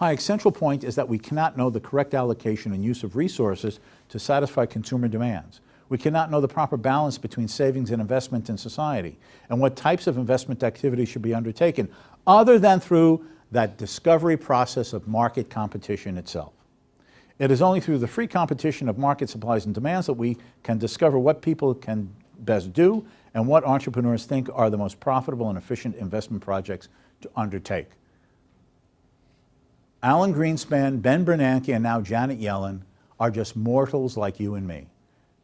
B: Hayek's central point is that we cannot know the correct allocation and use of resources to satisfy consumer demands. We cannot know the proper balance between savings and investment in society and what types of investment activities should be undertaken other than through that discovery process of market competition itself. It is only through the free competition of market supplies and demands that we can discover what people can best do and what entrepreneurs think are the most profitable and efficient investment projects to undertake. Alan Greenspan, Ben Bernanke, and now Janet Yellen are just mortals like you and me.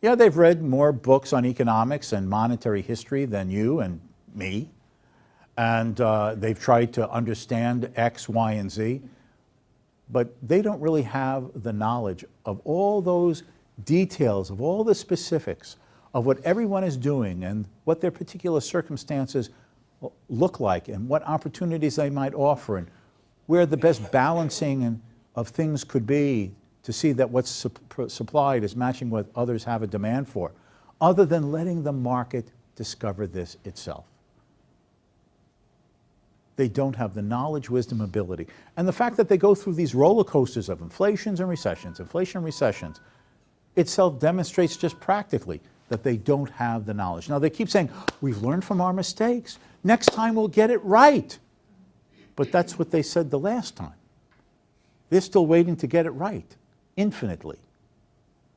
B: Yeah, they've read more books on economics and monetary history than you and me, and they've tried to understand X, Y, and Z, but they don't really have the knowledge of all those details, of all the specifics of what everyone is doing and what their particular circumstances look like and what opportunities they might offer and where the best balancing of things could be to see that what's supplied is matching what others have a demand for, other than letting the market discover this itself. They don't have the knowledge, wisdom, ability. And the fact that they go through these roller coasters of inflation and recessions, itself demonstrates just practically that they don't have the knowledge. Now they keep saying, we've learned from our mistakes. Next time we'll get it right. But that's what they said the last time. They're still waiting to get it right, infinitely.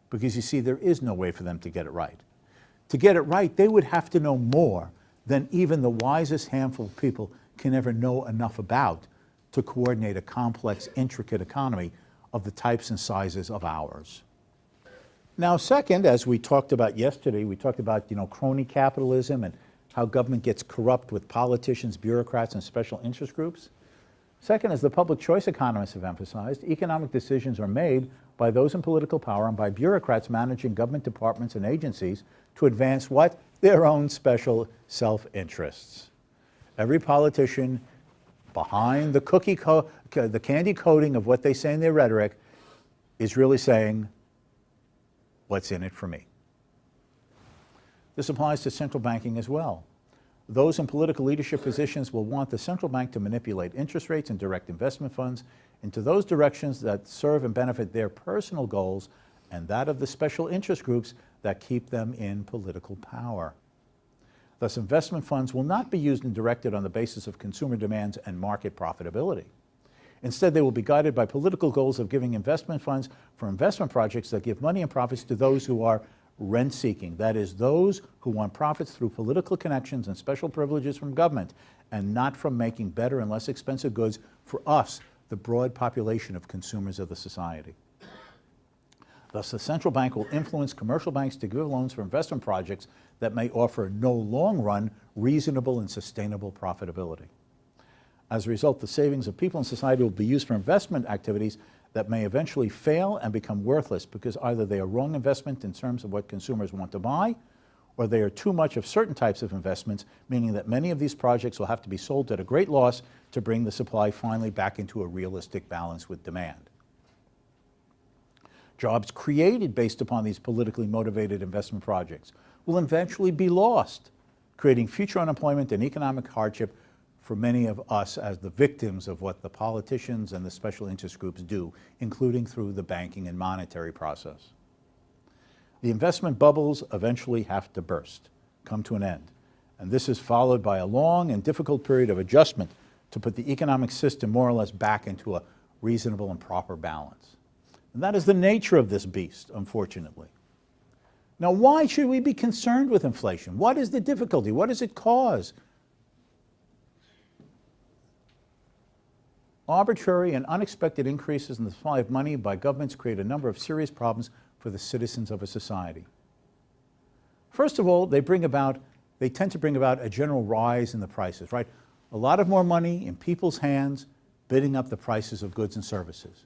B: Because you see, there is no way for them to get it right. To get it right, they would have to know more than even the wisest handful of people can ever know enough about to coordinate a complex, intricate economy of the types and sizes of ours. Now, second, as we talked about yesterday, we talked about, crony capitalism and how government gets corrupt with politicians, bureaucrats, and special interest groups. Second, as the public choice economists have emphasized, economic decisions are made by those in political power and by bureaucrats managing government departments and agencies to advance what? Their own special self-interests. Every politician behind the candy coating of what they say in their rhetoric is really saying, what's in it for me? This applies to central banking as well. Those in political leadership positions will want the central bank to manipulate interest rates and direct investment funds into those directions that serve and benefit their personal goals and that of the special interest groups that keep them in political power. Thus, investment funds will not be used and directed on the basis of consumer demands and market profitability. Instead, they will be guided by political goals of giving investment funds for investment projects that give money and profits to those who are rent-seeking, that is, those who want profits through political connections and special privileges from government, and not from making better and less expensive goods for us, the broad population of consumers of the society. Thus, the central bank will influence commercial banks to give loans for investment projects that may offer no long-run, reasonable and sustainable profitability. As a result, the savings of people in society will be used for investment activities that may eventually fail and become worthless because either they are wrong investment in terms of what consumers want to buy, or they are too much of certain types of investments, meaning that many of these projects will have to be sold at a great loss to bring the supply finally back into a realistic balance with demand. Jobs created based upon these politically motivated investment projects will eventually be lost, creating future unemployment and economic hardship for many of us as the victims of what the politicians and the special interest groups do, including through the banking and monetary process. The investment bubbles eventually have to burst, come to an end, and this is followed by a long and difficult period of adjustment to put the economic system more or less back into a reasonable and proper balance. And that is the nature of this beast, unfortunately. Now, why should we be concerned with inflation? What is the difficulty? What does it cause? Arbitrary and unexpected increases in the supply of money by governments create a number of serious problems for the citizens of a society. First of all, they tend to bring about a general rise in the prices, right? A lot of more money in people's hands bidding up the prices of goods and services.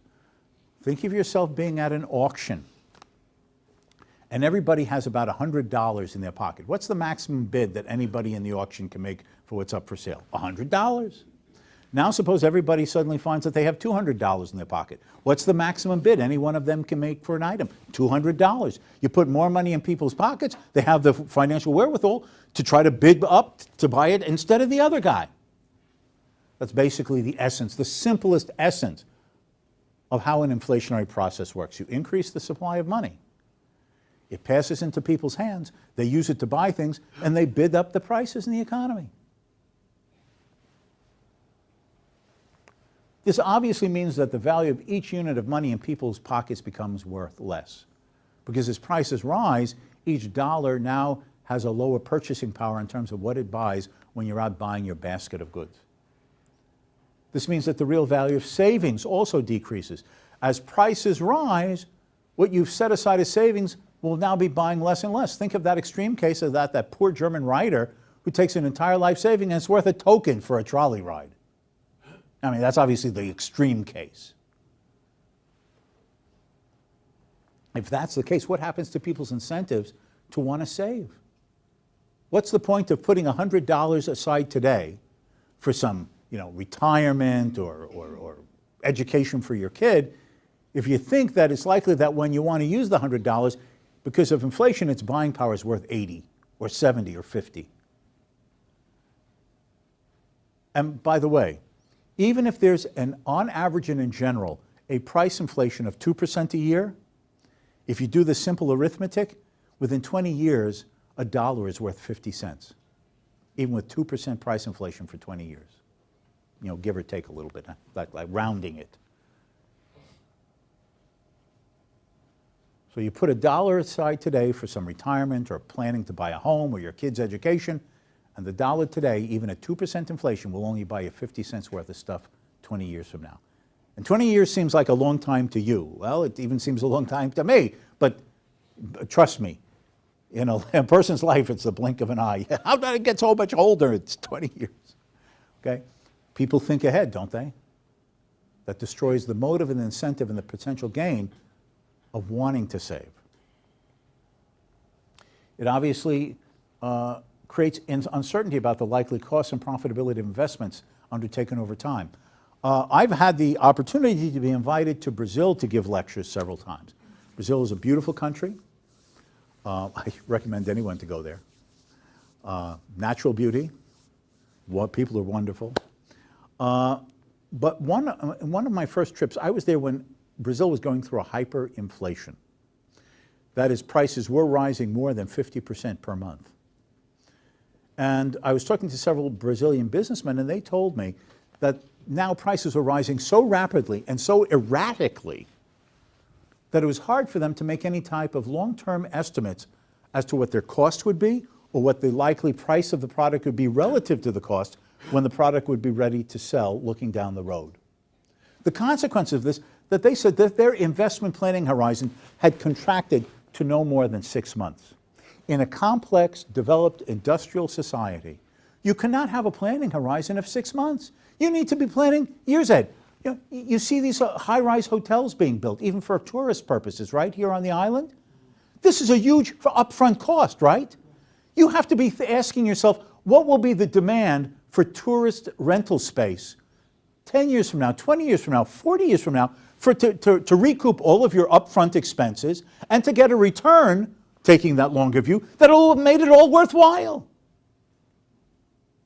B: Think of yourself being at an auction and everybody has about $100 in their pocket. What's the maximum bid that anybody in the auction can make for what's up for sale? $100. Now suppose everybody suddenly finds that they have $200 in their pocket. What's the maximum bid any one of them can make for an item? $200. You put more money in people's pockets, they have the financial wherewithal to try to bid up to buy it instead of the other guy. That's basically the essence, the simplest essence of how an inflationary process works. You increase the supply of money. It passes into people's hands, they use it to buy things, and they bid up the prices in the economy. This obviously means that the value of each unit of money in people's pockets becomes worth less. Because as prices rise, each dollar now has a lower purchasing power in terms of what it buys when you're out buying your basket of goods. This means that the real value of savings also decreases. As prices rise, what you've set aside as savings will now be buying less and less. Think of that extreme case of that poor German writer who takes an entire life saving and it's worth a token for a trolley ride. I mean, that's obviously the extreme case. If that's the case, what happens to people's incentives to want to save? What's the point of putting $100 aside today for some, retirement or education for your kid if you think that it's likely that when you want to use the $100, because of inflation, its buying power is worth 80 or 70 or 50? And by the way, even if there's on average and in general, a price inflation of 2% a year, if you do the simple arithmetic, within 20 years, $1 is worth 50 cents, even with 2% price inflation for 20 years. Give or take a little bit, like rounding it. So you put $1 aside today for some retirement or planning to buy a home or your kid's education, and the dollar today, even at 2% inflation, will only buy you 50 cents worth of stuff 20 years from now. And 20 years seems like a long time to you. Well, it even seems a long time to me, but trust me, in a person's life, it's the blink of an eye. How did it get so much older? It's 20 years, okay? People think ahead, don't they? That destroys the motive and the incentive and the potential gain of wanting to save. It obviously creates uncertainty about the likely costs and profitability of investments undertaken over time. I've had the opportunity to be invited to Brazil to give lectures several times. Brazil is a beautiful country. I recommend anyone to go there. Natural beauty. People are wonderful. But one of my first trips, I was there when Brazil was going through a hyperinflation. That is, prices were rising more than 50% per month. And I was talking to several Brazilian businessmen, and they told me that now prices are rising so rapidly and so erratically that it was hard for them to make any type of long-term estimates as to what their cost would be or what the likely price of the product would be relative to the cost when the product would be ready to sell looking down the road. The consequence of this, that they said that their investment planning horizon had contracted to no more than 6 months. In a complex, developed industrial society, you cannot have a planning horizon of 6 months. You need to be planning years ahead. You see these high-rise hotels being built, even for tourist purposes, right, here on the island? This is a huge upfront cost, right? You have to be asking yourself, what will be the demand for tourist rental space 10 years from now, 20 years from now, 40 years from now, to recoup all of your upfront expenses and to get a return, taking that longer view, that will have made it all worthwhile.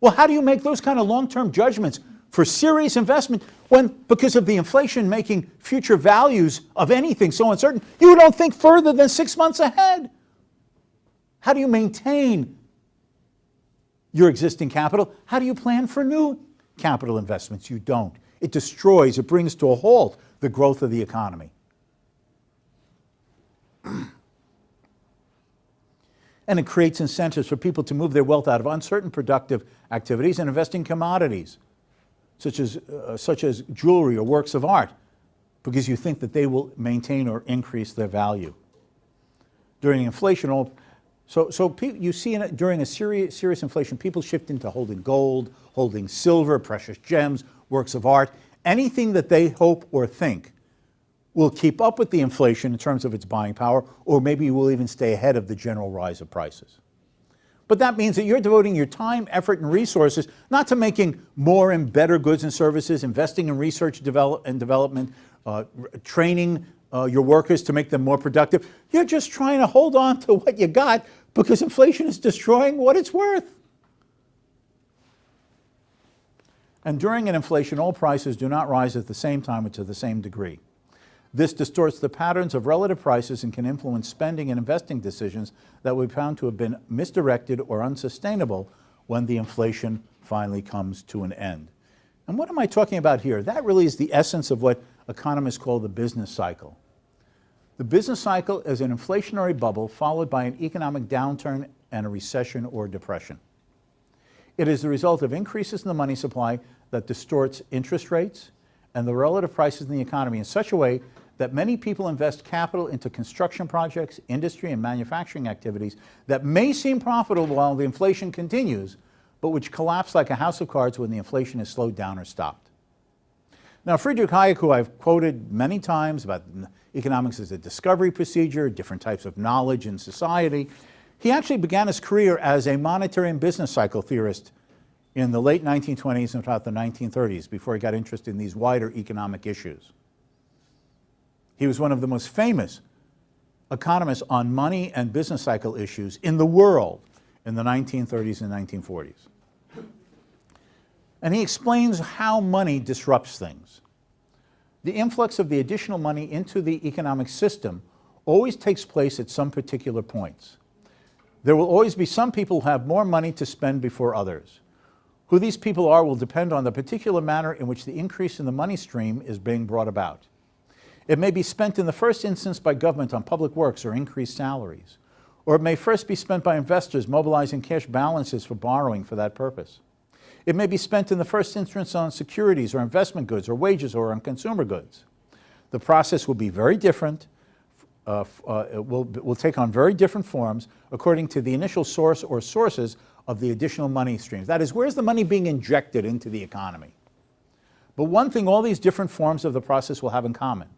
B: Well, how do you make those kind of long-term judgments for serious investment when, because of the inflation making future values of anything so uncertain, you don't think further than 6 months ahead? How do you maintain your existing capital? How do you plan for new capital investments? You don't. It destroys, it brings to a halt the growth of the economy. And it creates incentives for people to move their wealth out of uncertain productive activities and invest in commodities, such as jewelry or works of art, because you think that they will maintain or increase their value. During inflation, you see during a serious inflation, people shift into holding gold, holding silver, precious gems, works of art, anything that they hope or think will keep up with the inflation in terms of its buying power, or maybe will even stay ahead of the general rise of prices. But that means that you're devoting your time, effort, and resources not to making more and better goods and services, investing in research and development, training your workers to make them more productive. You're just trying to hold on to what you got because inflation is destroying what it's worth. And during an inflation, all prices do not rise at the same time or to the same degree. This distorts the patterns of relative prices and can influence spending and investing decisions that we found to have been misdirected or unsustainable when the inflation finally comes to an end. And what am I talking about here? That really is the essence of what economists call the business cycle. The business cycle is an inflationary bubble followed by an economic downturn and a recession or depression. It is the result of increases in the money supply that distorts interest rates and the relative prices in the economy in such a way that many people invest capital into construction projects, industry, and manufacturing activities that may seem profitable while the inflation continues, but which collapse like a house of cards when the inflation is slowed down or stopped. Now, Friedrich Hayek, who I've quoted many times about economics as a discovery procedure, different types of knowledge in society, he actually began his career as a monetary and business cycle theorist in the late 1920s and throughout the 1930s before he got interested in these wider economic issues. He was one of the most famous economists on money and business cycle issues in the world in the 1930s and 1940s. And he explains how money disrupts things. The influx of the additional money into the economic system always takes place at some particular points. There will always be some people who have more money to spend before others. Who these people are will depend on the particular manner in which the increase in the money stream is being brought about. It may be spent in the first instance by government on public works or increased salaries, or it may first be spent by investors mobilizing cash balances for borrowing for that purpose. It may be spent in the first instance on securities or investment goods or wages or on consumer goods. The process will be very different, will take on very different forms according to the initial source or sources of the additional money streams. That is, where's the money being injected into the economy? But one thing all these different forms of the process will have in common,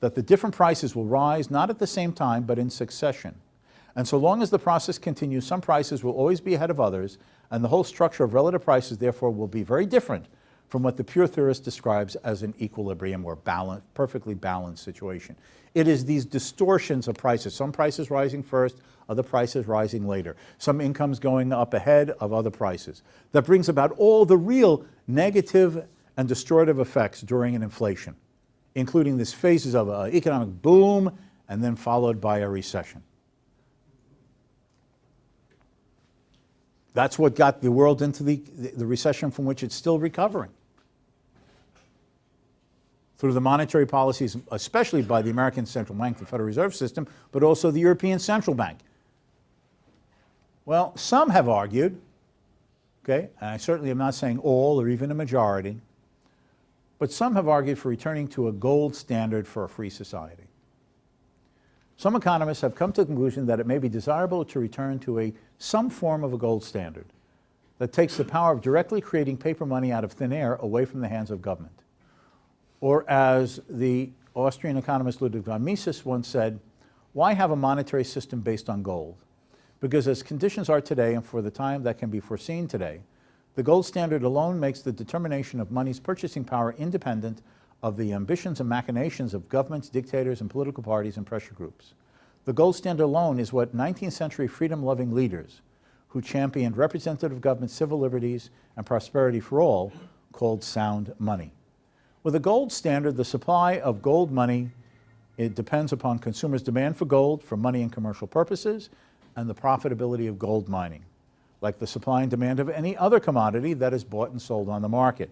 B: that the different prices will rise not at the same time but in succession. And so long as the process continues, some prices will always be ahead of others, and the whole structure of relative prices therefore will be very different from what the pure theorist describes as an equilibrium or perfectly balanced situation. It is these distortions of prices, some prices rising first, other prices rising later, some incomes going up ahead of other prices, that brings about all the real negative and distortive effects during an inflation, including these phases of economic boom and then followed by a recession. That's what got the world into the recession from which it's still recovering. Through the monetary policies, especially by the American Central Bank, the Federal Reserve System, but also the European Central Bank. Well, some have argued, okay, and I certainly am not saying all or even a majority, but some have argued for returning to a gold standard for a free society. Some economists have come to the conclusion that it may be desirable to return to some form of a gold standard that takes the power of directly creating paper money out of thin air away from the hands of government. Or as the Austrian economist Ludwig von Mises once said, why have a monetary system based on gold? Because as conditions are today and for the time that can be foreseen today, the gold standard alone makes the determination of money's purchasing power independent of the ambitions and machinations of governments, dictators, and political parties and pressure groups. The gold standard alone is what 19th century freedom-loving leaders who championed representative government, civil liberties, and prosperity for all called sound money. With a gold standard, the supply of gold money, it depends upon consumers' demand for gold for money and commercial purposes and the profitability of gold mining, like the supply and demand of any other commodity that is bought and sold on the market.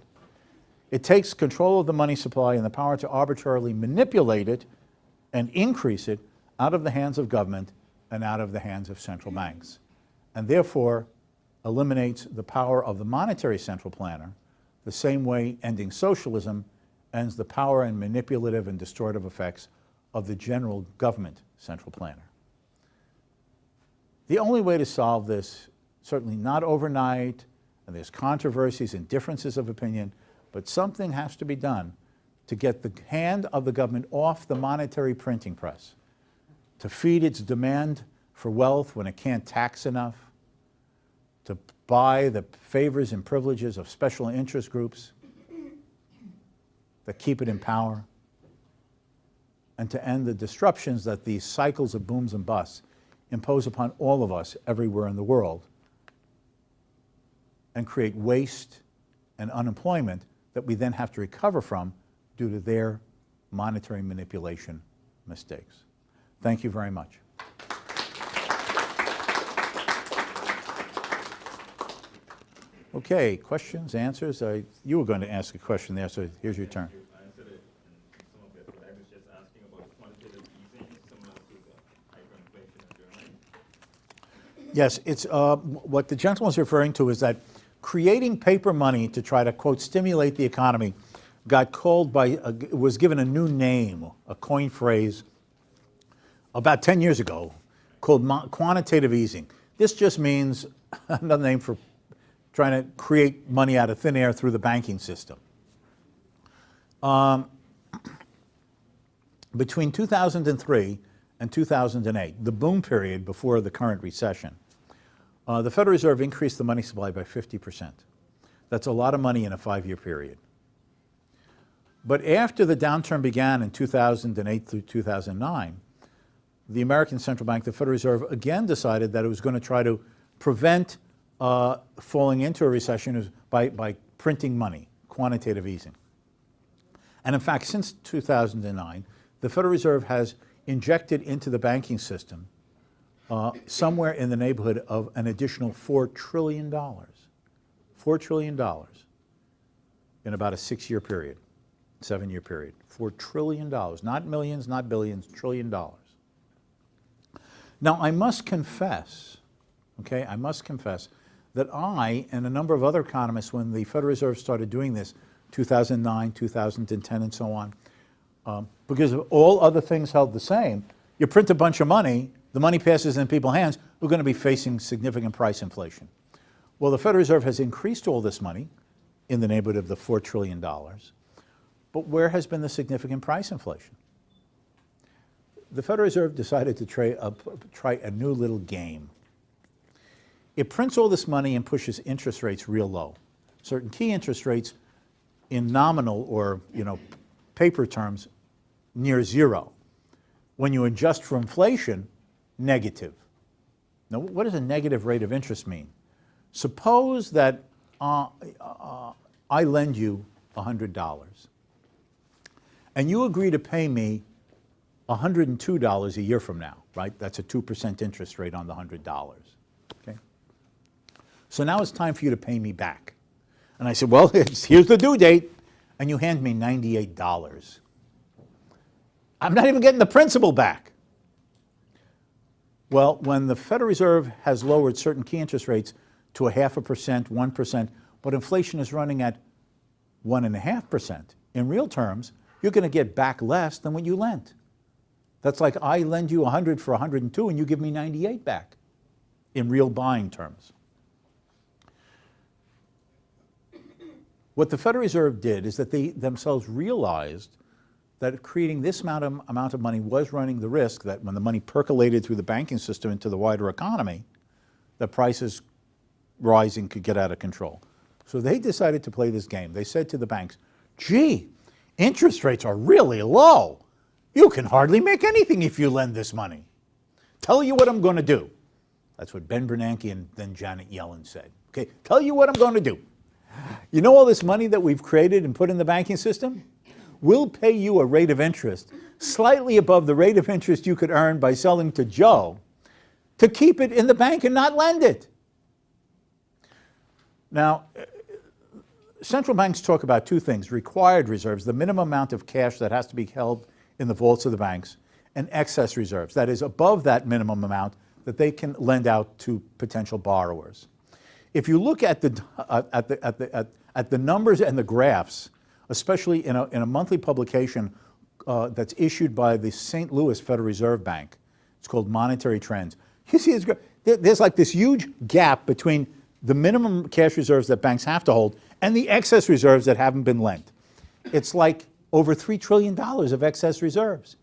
B: It takes control of the money supply and the power to arbitrarily manipulate it and increase it out of the hands of government and out of the hands of central banks, and therefore eliminates the power of the monetary central planner, the same way ending socialism ends the power and manipulative and distortive effects of the general government central planner. The only way to solve this, certainly not overnight, and there's controversies and differences of opinion, but something has to be done to get the hand of the government off the monetary printing press, to feed its demand for wealth when it can't tax enough, to buy the favors and privileges of special interest groups that keep it in power, and to end the disruptions that these cycles of booms and busts impose upon all of us everywhere in the world and create waste and unemployment that we then have to recover from due to their monetary manipulation mistakes. Thank you very much. Okay, questions, answers? You were going to ask a question there, so here's your turn.
C: You answered it in some of it, but I was just asking about quantitative easing similar to the hyperinflation in Germany.
B: Yes, it's what the gentleman's referring to is that creating paper money to try to, quote, stimulate the economy got called by, was given a new name, a coined phrase, about 10 years ago called quantitative easing. This just means another name for trying to create money out of thin air through the banking system. Between 2003 and 2008, the boom period before the current recession, the Federal Reserve increased the money supply by 50%. That's a lot of money in a 5-year period. But after the downturn began in 2008 through 2009, the American Central Bank, the Federal Reserve, again decided that it was going to try to prevent falling into a recession by printing money, quantitative easing. And in fact, since 2009, the Federal Reserve has injected into the banking system somewhere in the neighborhood of an additional $4 trillion. $4 trillion in about a 6-year period, 7-year period. $4 trillion, not millions, not billions, $1 trillion. Now, I must confess, okay, I must confess that I and a number of other economists, when the Federal Reserve started doing this, 2009, 2010, and so on, because of all other things held the same, you print a bunch of money, the money passes in people's hands, we're going to be facing significant price inflation. Well, the Federal Reserve has increased all this money in the neighborhood of the $4 trillion, but where has been the significant price inflation? The Federal Reserve decided to try a new little game. It prints all this money and pushes interest rates real low. Certain key interest rates in nominal or paper terms near zero. When you adjust for inflation, negative. Now, what does a negative rate of interest mean? Suppose that I lend you $100 and you agree to pay me $102 a year from now, right? That's a 2% interest rate on the $100, okay? So now it's time for you to pay me back. And I said, well, here's the due date. And you hand me $98. I'm not even getting the principal back. Well, when the Federal Reserve has lowered certain key interest rates to 0.5%, 1%, but inflation is running at 1.5%, in real terms, you're going to get back less than what you lent. That's like I lend you 100 for 102 and you give me 98 back in real buying terms. What the Federal Reserve did is that they themselves realized that creating this amount of money was running the risk that when the money percolated through the banking system into the wider economy, the prices rising could get out of control. So they decided to play this game. They said to the banks, gee, interest rates are really low. You can hardly make anything if you lend this money. Tell you what I'm going to do. That's what Ben Bernanke and then Janet Yellen said. Okay, tell you what I'm going to do. You know all this money that we've created and put in the banking system? We'll pay you a rate of interest slightly above the rate of interest you could earn by selling to Joe to keep it in the bank and not lend it. Now, central banks talk about two things: required reserves, the minimum amount of cash that has to be held in the vaults of the banks, and excess reserves, that is above that minimum amount that they can lend out to potential borrowers. If you look at the numbers and the graphs, especially in a monthly publication that's issued by the St. Louis Federal Reserve Bank, it's called Monetary Trends. You see, there's like this huge gap between the minimum cash reserves that banks have to hold and the excess reserves that haven't been lent. It's like over $3 trillion of excess reserves.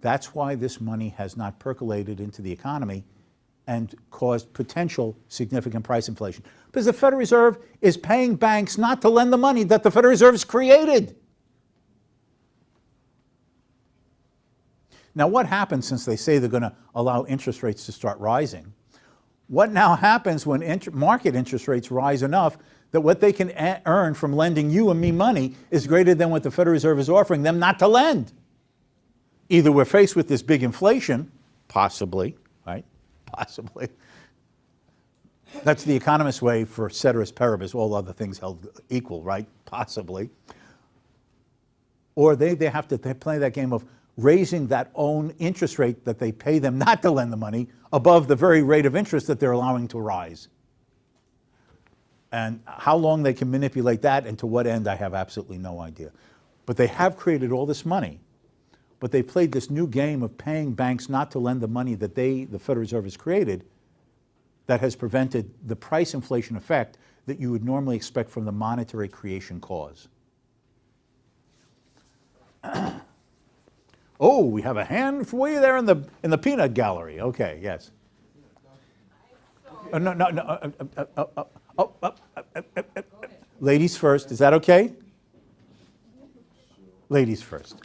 B: That's why this money has not percolated into the economy and caused potential significant price inflation. Because the Federal Reserve is paying banks not to lend the money that the Federal Reserve has created. Now, what happens since they say they're going to allow interest rates to start rising? What now happens when market interest rates rise enough that what they can earn from lending you and me money is greater than what the Federal Reserve is offering them not to lend? Either we're faced with this big inflation, possibly, right? Possibly. That's the economist's way for ceteris paribus, all other things held equal, right? Possibly. Or they have to play that game of raising that own interest rate that they pay them not to lend the money above the very rate of interest that they're allowing to rise. And how long they can manipulate that and to what end, I have absolutely no idea. But they have created all this money. But they played this new game of paying banks not to lend the money that the Federal Reserve has created, that has prevented the price inflation effect that you would normally expect from the monetary creation cause. Oh, we have a hand for you there in the peanut gallery. Okay, yes. Ladies first. Is that okay? Ladies first.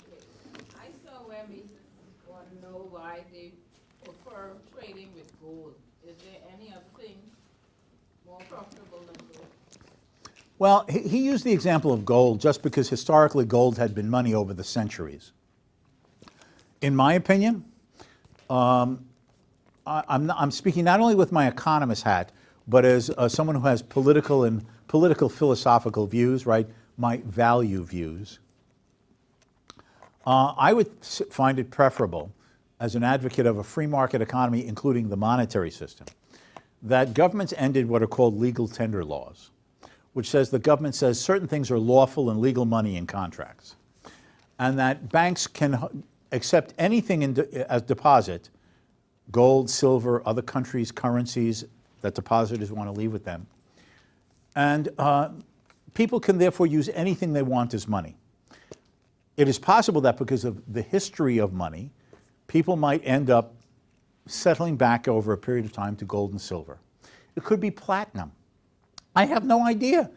D: I saw where Mrs. want to know why they prefer trading with gold. Is there any other thing more profitable than gold?
B: Well, he used the example of gold just because historically gold had been money over the centuries. In my opinion, I'm speaking not only with my economist hat, but as someone who has political philosophical views, right? My value views. I would find it preferable, as an advocate of a free market economy, including the monetary system, that governments ended what are called legal tender laws, which says the government says certain things are lawful and legal money in contracts, and that banks can accept anything as deposit, gold, silver, other countries' currencies that depositors want to leave with them. And people can therefore use anything they want as money. It is possible that because of the history of money, people might end up settling back over a period of time to gold and silver. It could be platinum. I have no idea.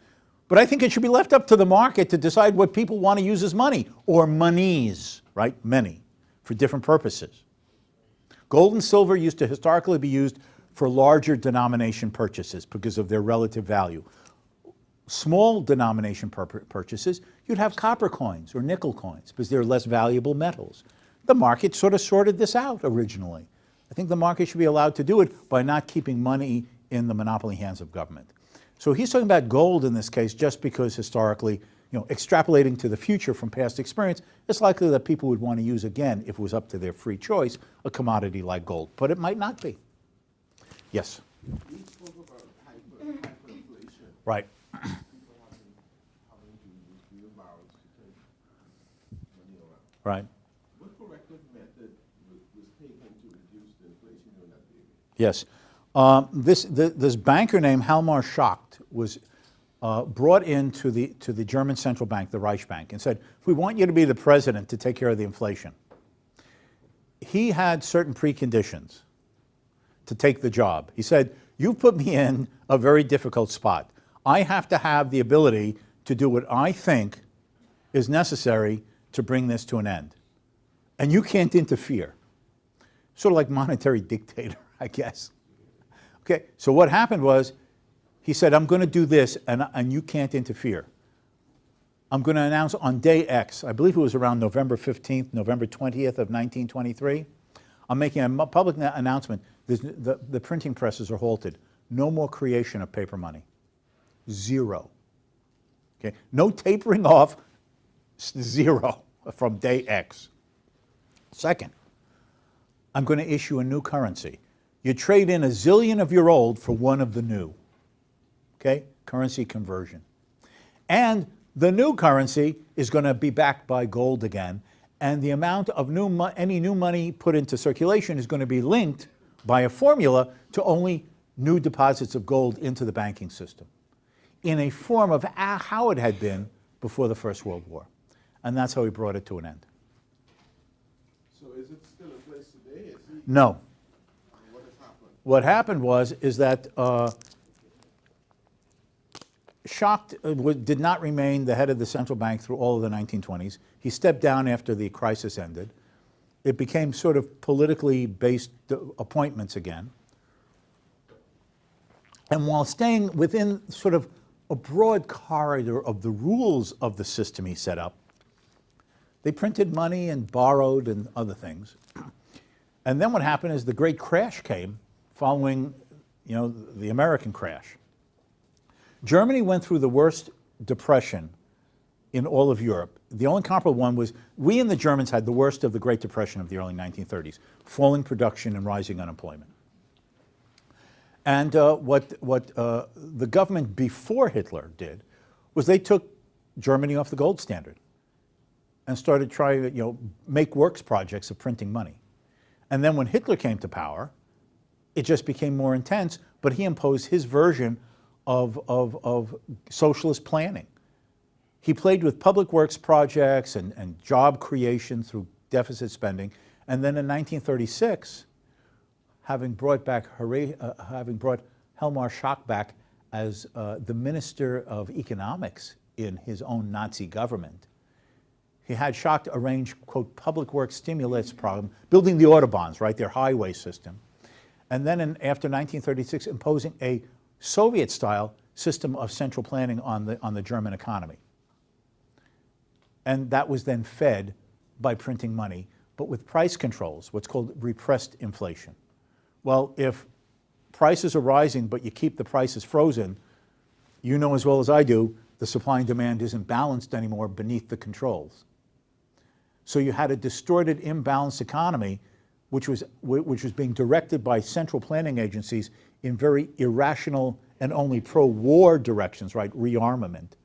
B: But I think it should be left up to the market to decide what people want to use as money, or monies, right? Many, for different purposes. Gold and silver used to historically be used for larger denomination purchases because of their relative value. Small denomination purchases, you'd have copper coins or nickel coins because they're less valuable metals. The market sort of sorted this out originally. I think the market should be allowed to do it by not keeping money in the monopoly hands of government. So he's talking about gold in this case just because historically, extrapolating to the future from past experience, it's likely that people would want to use again, if it was up to their free choice, a commodity like gold. But it might not be. Yes?
E: We spoke about hyperinflation.
B: Right.
E: People having to use wheelbarrows to take money around.
B: Right.
E: What corrective method was taken to reduce the inflation during that period?
B: Yes. This banker named Hjalmar Schacht was brought into the German central bank, the Reichsbank, and said, we want you to be the president to take care of the inflation. He had certain preconditions to take the job. He said, you put me in a very difficult spot. I have to have the ability to do what I think is necessary to bring this to an end. And you can't interfere. Sort of like monetary dictator, I guess. Okay, so what happened was, he said, I'm going to do this, and you can't interfere. I'm going to announce on day X, I believe it was around November 15th, November 20th of 1923, I'm making a public announcement. The printing presses are halted. No more creation of paper money. Zero. Okay, no tapering off, zero from day X. Second, I'm going to issue a new currency. You trade in a zillion of your old for one of the new. Okay, currency conversion. And the new currency is going to be backed by gold again, and the amount of any new money put into circulation is going to be linked by a formula to only new deposits of gold into the banking system, in a form of how it had been before the First World War. And that's how he brought it to an end.
E: So is it still in place today?
B: No.
E: What has happened?
B: What happened is that Schacht did not remain the head of the central bank through all of the 1920s. He stepped down after the crisis ended. It became sort of politically based appointments again. And while staying within sort of a broad corridor of the rules of the system he set up, they printed money and borrowed and other things. And then what happened is the great crash came following, the American crash. Germany went through the worst depression in all of Europe. The only comparable one was, we and the Germans had the worst of the Great Depression of the early 1930s, falling production and rising unemployment. And what the government before Hitler did was they took Germany off the gold standard and started trying to make works projects of printing money. And then when Hitler came to power, it just became more intense, but he imposed his version of socialist planning. He played with public works projects and job creation through deficit spending. And then in 1936, having brought Hjalmar Schacht back as the Minister of Economics in his own Nazi government, he had Schacht arrange, quote, public works stimulus program, building the Autobahns, right, their highway system. And then after 1936, imposing a Soviet-style system of central planning on the German economy. And that was then fed by printing money, but with price controls, what's called repressed inflation. Well, if prices are rising, but you keep the prices frozen, you know as well as I do, the supply and demand isn't balanced anymore beneath the controls. So you had a distorted, imbalanced economy, which was being directed by central planning agencies in very irrational and only pro-war directions, right, rearmament,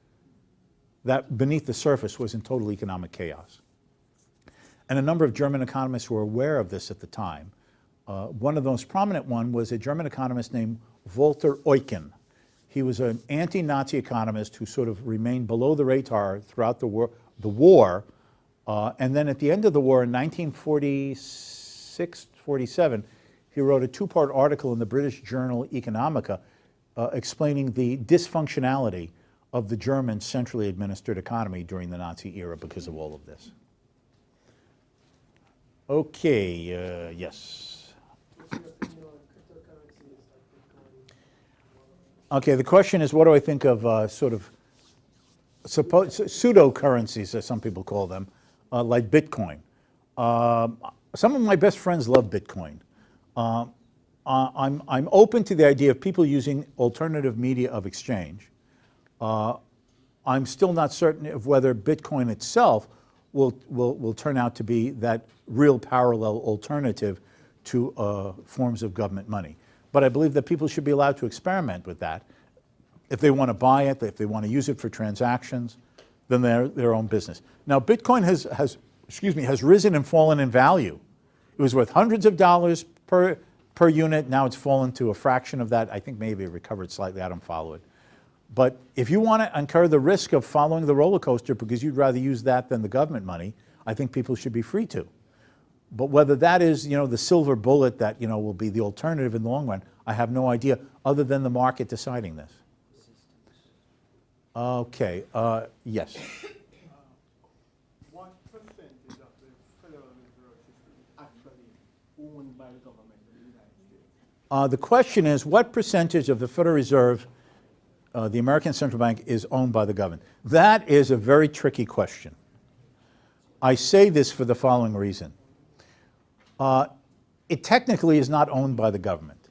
B: that beneath the surface was in total economic chaos. And a number of German economists were aware of this at the time. One of the most prominent one was a German economist named Walter Eucken. He was an anti-Nazi economist who sort of remained below the radar throughout the war, and then at the end of the war in 1946-47, he wrote a two-part article in the British journal Economica explaining the dysfunctionality of the German centrally administered economy during the Nazi era because of all of this. Okay, yes. Okay, the question is, what do I think of sort of pseudo-currencies, as some people call them, like Bitcoin? Some of my best friends love Bitcoin. I'm open to the idea of people using alternative media of exchange. I'm still not certain of whether Bitcoin itself will turn out to be that real parallel alternative to forms of government money. But I believe that people should be allowed to experiment with that. If they want to buy it, if they want to use it for transactions, then they're their own business. Now, Bitcoin has risen and fallen in value. It was worth hundreds of dollars per unit. Now it's fallen to a fraction of that. I think maybe it recovered slightly. I don't follow it. But if you want to incur the risk of following the roller coaster because you'd rather use that than the government money, I think people should be free to. But whether that is, the silver bullet that, will be the alternative in the long run, I have no idea, other than the market deciding this. Okay, yes.
E: What percentage of the Federal Reserve System is actually owned by the government of the United States?
B: The question is, what percentage of the Federal Reserve, the American Central Bank, is owned by the government? That is a very tricky question. I say this for the following reason. It technically is not owned by the government.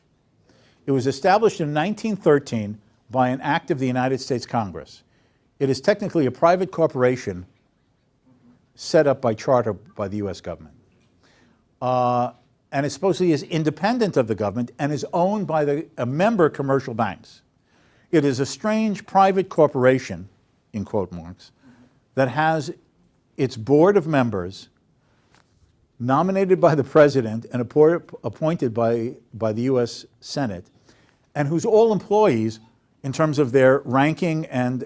B: It was established in 1913 by an act of the United States Congress. It is technically a private corporation set up by charter by the U.S. government. And it supposedly is independent of the government and is owned by member commercial banks. It is a strange private corporation, in quote marks, that has its board of members nominated by the president and appointed by the U.S. Senate, and whose all employees, in terms of their ranking and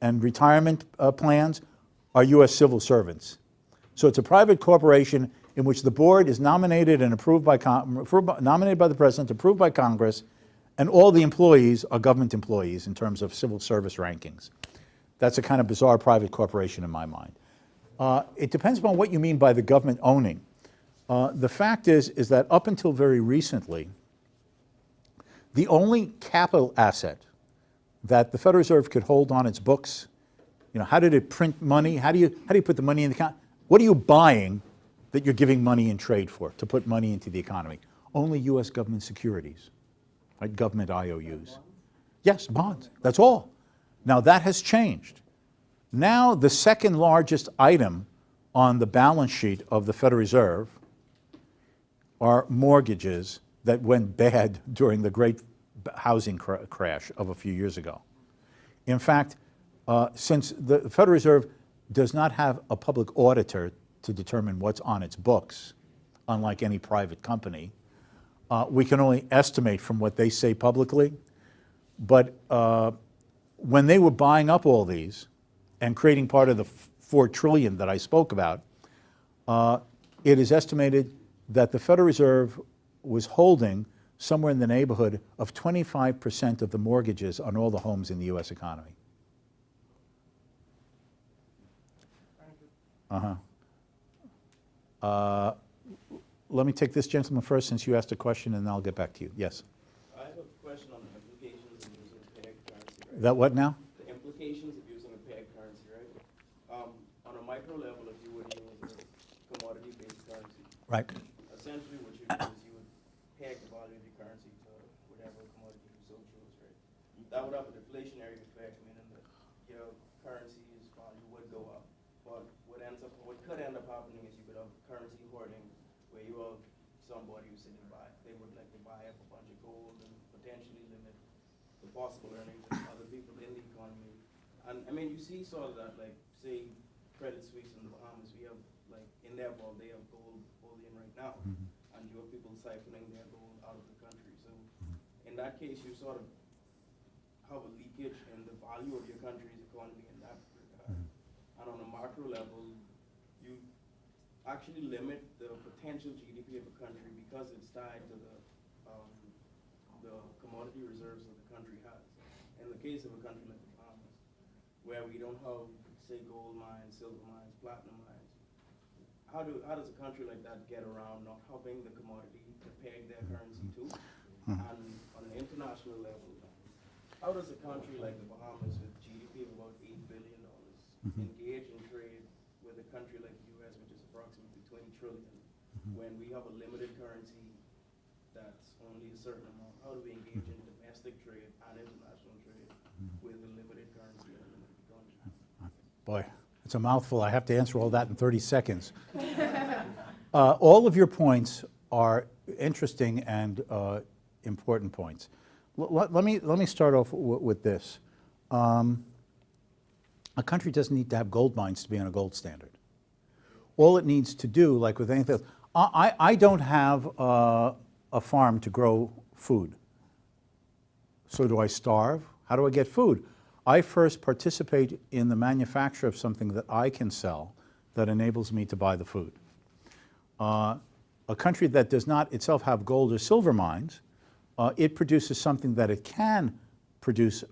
B: retirement plans, are U.S. civil servants. So it's a private corporation in which the board is nominated and approved by nominated by the president, approved by Congress, and all the employees are government employees in terms of civil service rankings. That's a kind of bizarre private corporation in my mind. It depends upon what you mean by the government owning. The fact is that up until very recently, the only capital asset that the Federal Reserve could hold on its books, how did it print money? How do you put the money in the account? What are you buying that you're giving money in trade for, to put money into the economy? Only U.S. government securities, right? Government IOUs. Yes, bonds, that's all. Now that has changed. Now the second largest item on the balance sheet of the Federal Reserve are mortgages that went bad during the great housing crash of a few years ago. In fact, since the Federal Reserve does not have a public auditor to determine what's on its books, unlike any private company, we can only estimate from what they say publicly. But when they were buying up all these and creating part of the $4 trillion that I spoke about, it is estimated that the Federal Reserve was holding somewhere in the neighborhood of 25% of the mortgages on all the homes in the U.S. economy. Let me take this gentleman first, since you asked a question, and then I'll get back to you. Yes?
F: I have a question on the implications of using a pegged currency, right?
B: That what now?
F: The implications of using a pegged currency, right? On a micro level, if you were to use a commodity-based currency,
B: Right.
F: essentially what you do is you would peg the value of your currency to whatever commodity you so choose, right? That would have a deflationary effect, meaning that your currency's value would go up. But what could end up happening is you could have currency hoarding, where you have somebody who's sitting by, they would like to buy up a bunch of gold and potentially limit the possible earnings of other people in the economy. And I mean, you see sort of that, like, say, Credit Suisse in the Bahamas, we have, like, in their vault, they have gold bullion right now, and you have people siphoning their gold out of the country. So in that case, you sort of have a leakage in the value of your country's economy in that regard. And on a macro level, you actually limit the potential GDP of a country because it's tied to the commodity reserves that the country has. In the case of a country like the Bahamas, where we don't have, say, gold mines, silver mines, platinum mines, how does a country like that get around not having the commodity to peg their currency to? And on an international level, how does a country like the Bahamas, with GDP of about $8 billion, engage in trade with a country like the U.S., which is approximately $20 When we have a limited currency that's only a certain amount, how do we engage in domestic trade and international trade with a limited currency and a limited economy?
B: Boy, it's a mouthful. I have to answer all that in 30 seconds. All of your points are interesting and important points. Let me start off with this. A country doesn't need to have gold mines to be on a gold standard. All it needs to do, like with anything else, I don't have a farm to grow food. So do I starve? How do I get food? I first participate in the manufacture of something that I can sell that enables me to buy the food. A country that does not itself have gold or silver mines, it produces something that it can produce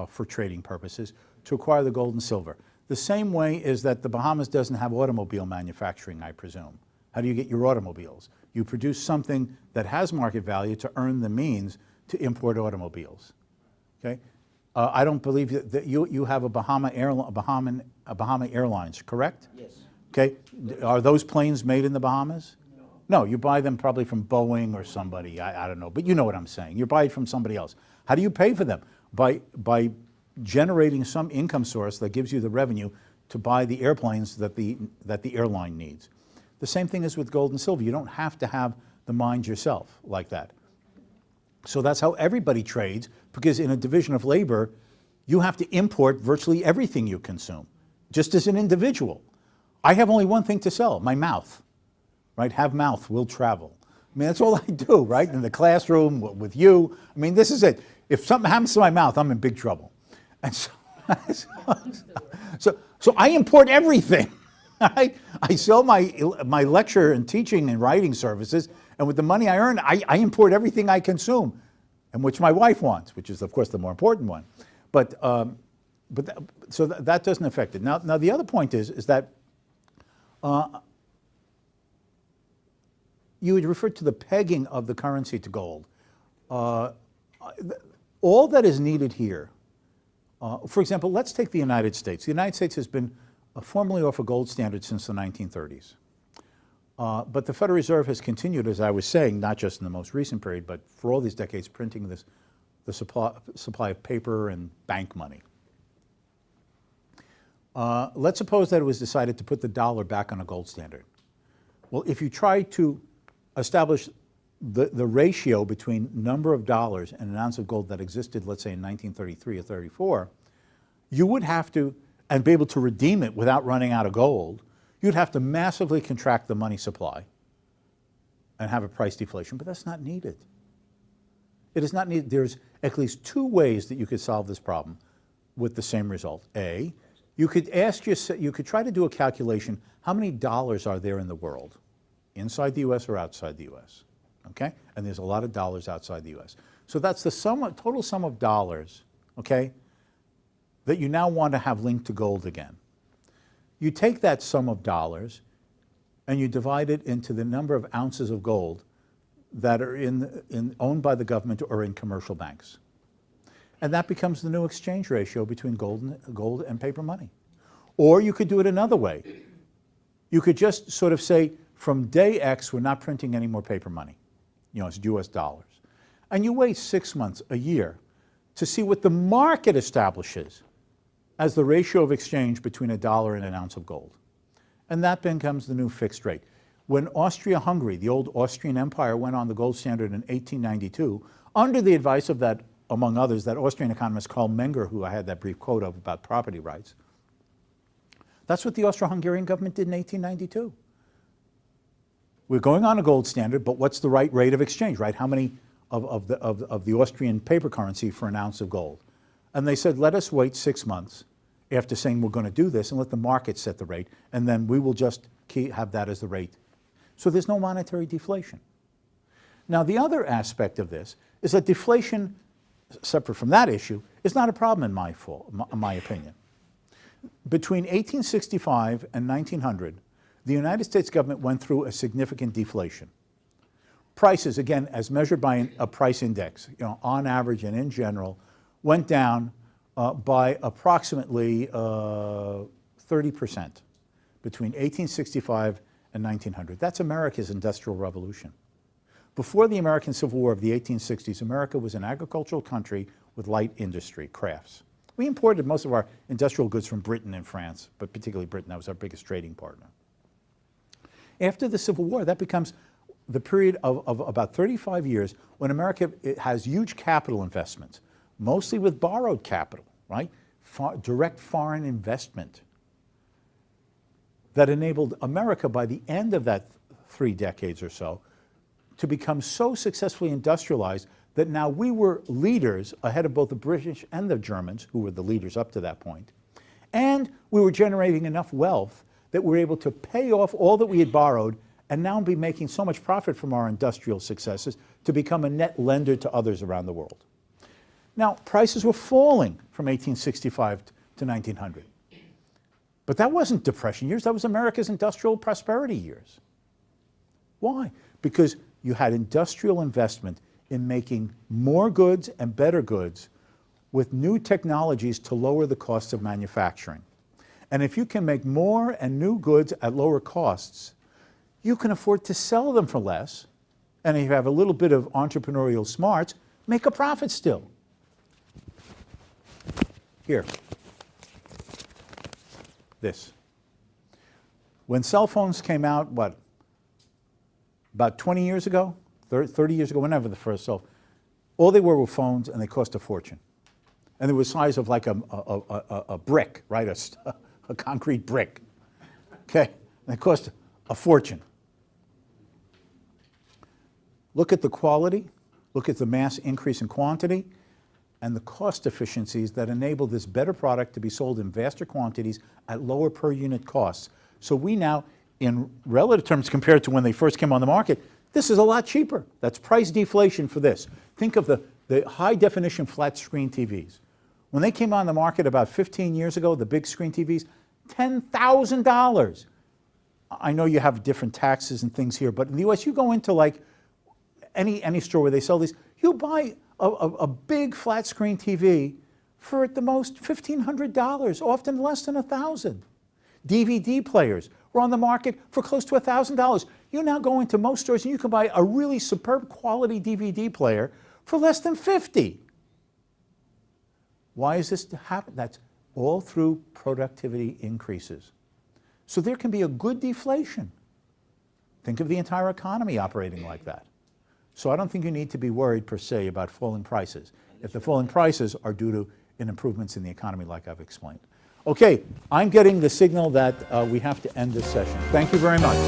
B: for trading purposes to acquire the gold and silver. The same way is that the Bahamas doesn't have automobile manufacturing, I presume. How do you get your automobiles? You produce something that has market value to earn the means to import automobiles. Okay? I don't believe that you have a Bahama Airlines, correct?
F: Yes.
B: Okay. Are those planes made in the Bahamas? No, you buy them probably from Boeing or somebody, I don't know, but you know what I'm saying. You buy it from somebody else. How do you pay for them? By generating some income source that gives you the revenue to buy the airplanes that the airline needs. The same thing is with gold and silver. You don't have to have the mines yourself like that. So that's how everybody trades, because in a division of labor, you have to import virtually everything you consume, just as an individual. I have only one thing to sell, my mouth, right? Have mouth, will travel. I mean, that's all I do, right? In the classroom, with you. I mean, this is it. If something happens to my mouth, I'm in big trouble. And so I import everything. I sell my lecture and teaching and writing services, and with the money I earn, I import everything I consume, and which my wife wants, which is, of course, the more important one. So that doesn't affect it. Now the other point is that you had referred to the pegging of the currency to gold. All that is needed here, for example, let's take the United States. The United States has been formally off a gold standard since the 1930s. But the Federal Reserve has continued, as I was saying, not just in the most recent period, but for all these decades, printing the supply of paper and bank money. Let's suppose that it was decided to put the dollar back on a gold standard. Well, if you try to establish the ratio between number of dollars and an ounce of gold that existed, let's say in 1933 or 34, you would have to, and be able to redeem it without running out of gold, you'd have to massively contract the money supply and have a price deflation, but that's not needed. It is not needed. There's at least two ways that you could solve this problem with the same result. A, you could try to do a calculation, how many dollars are there in the world, inside the US or outside the US? Okay? And there's a lot of dollars outside the US. So that's the total sum of dollars, okay, that you now want to have linked to gold again. You take that sum of dollars and you divide it into the number of ounces of gold that are owned by the government or in commercial banks. And that becomes the new exchange ratio between gold and paper money. Or you could do it another way. You could just sort of say, from day X, we're not printing any more paper money. You know, it's US dollars. And you wait 6 months, a year, to see what the market establishes as the ratio of exchange between a dollar and an ounce of gold. And that becomes the new fixed rate. When Austria-Hungary, the old Austrian Empire, went on the gold standard in 1892, under the advice of that, among others, that Austrian economist Karl Menger, who I had that brief quote of about property rights, that's what the Austro-Hungarian government did in 1892. We're going on a gold standard, but what's the right rate of exchange, right? How many of the Austrian paper currency for an ounce of gold? And they said, let us wait 6 months after saying we're going to do this and let the market set the rate, and then we will just have that as the rate. So there's no monetary deflation. Now, the other aspect of this is that deflation, separate from that issue, is not a problem in my opinion. Between 1865 and 1900, the United States government went through a significant deflation. Prices, again, as measured by a price index, you know, on average and in general, went down by approximately 30% between 1865 and 1900. That's America's Industrial Revolution. Before the American Civil War of the 1860s, America was an agricultural country with light industry, crafts. We imported most of our industrial goods from Britain and France, but particularly Britain. That was our biggest trading partner. After the Civil War, that becomes the period of about 35 years when America has huge capital investments, mostly with borrowed capital, right? Direct foreign investment that enabled America by the end of that 3 decades or so to become so successfully industrialized that now we were leaders ahead of both the British and the Germans, who were the leaders up to that point. And we were generating enough wealth that we were able to pay off all that we had borrowed and now be making so much profit from our industrial successes to become a net lender to others around the world. Now, prices were falling from 1865 to 1900. But that wasn't depression years, that was America's industrial prosperity years. Why? Because you had industrial investment in making more goods and better goods with new technologies to lower the costs of manufacturing. And if you can make more and new goods at lower costs, you can afford to sell them for less, and if you have a little bit of entrepreneurial smarts, make a profit still. Here. This. When cell phones came out, what, about 20 years ago, 30 years ago, whenever the first cell, all they were phones and they cost a fortune. And they were the size of like a brick, right, a concrete brick. Okay, and they cost a fortune. Look at the quality, look at the mass increase in quantity, and the cost efficiencies that enable this better product to be sold in vaster quantities at lower per unit costs. So we now, in relative terms compared to when they first came on the market, this is a lot cheaper. That's price deflation for this. Think of the high definition flat screen TVs. When they came on the market about 15 years ago, the big screen TVs, $10,000. I know you have different taxes and things here, but in the US, you go into like any store where they sell these, you buy a big flat screen TV for at the most $1,500, often less than $1,000. DVD players were on the market for close to $1,000. You now go into most stores and you can buy a really superb quality DVD player for less than $50. Why is this to happen? That's all through productivity increases. So there can be a good deflation. Think of the entire economy operating like that. So I don't think you need to be worried per se about falling prices, if the falling prices are due to improvements in the economy like I've explained. Okay, I'm getting the signal that we have to end this session. Thank you very much.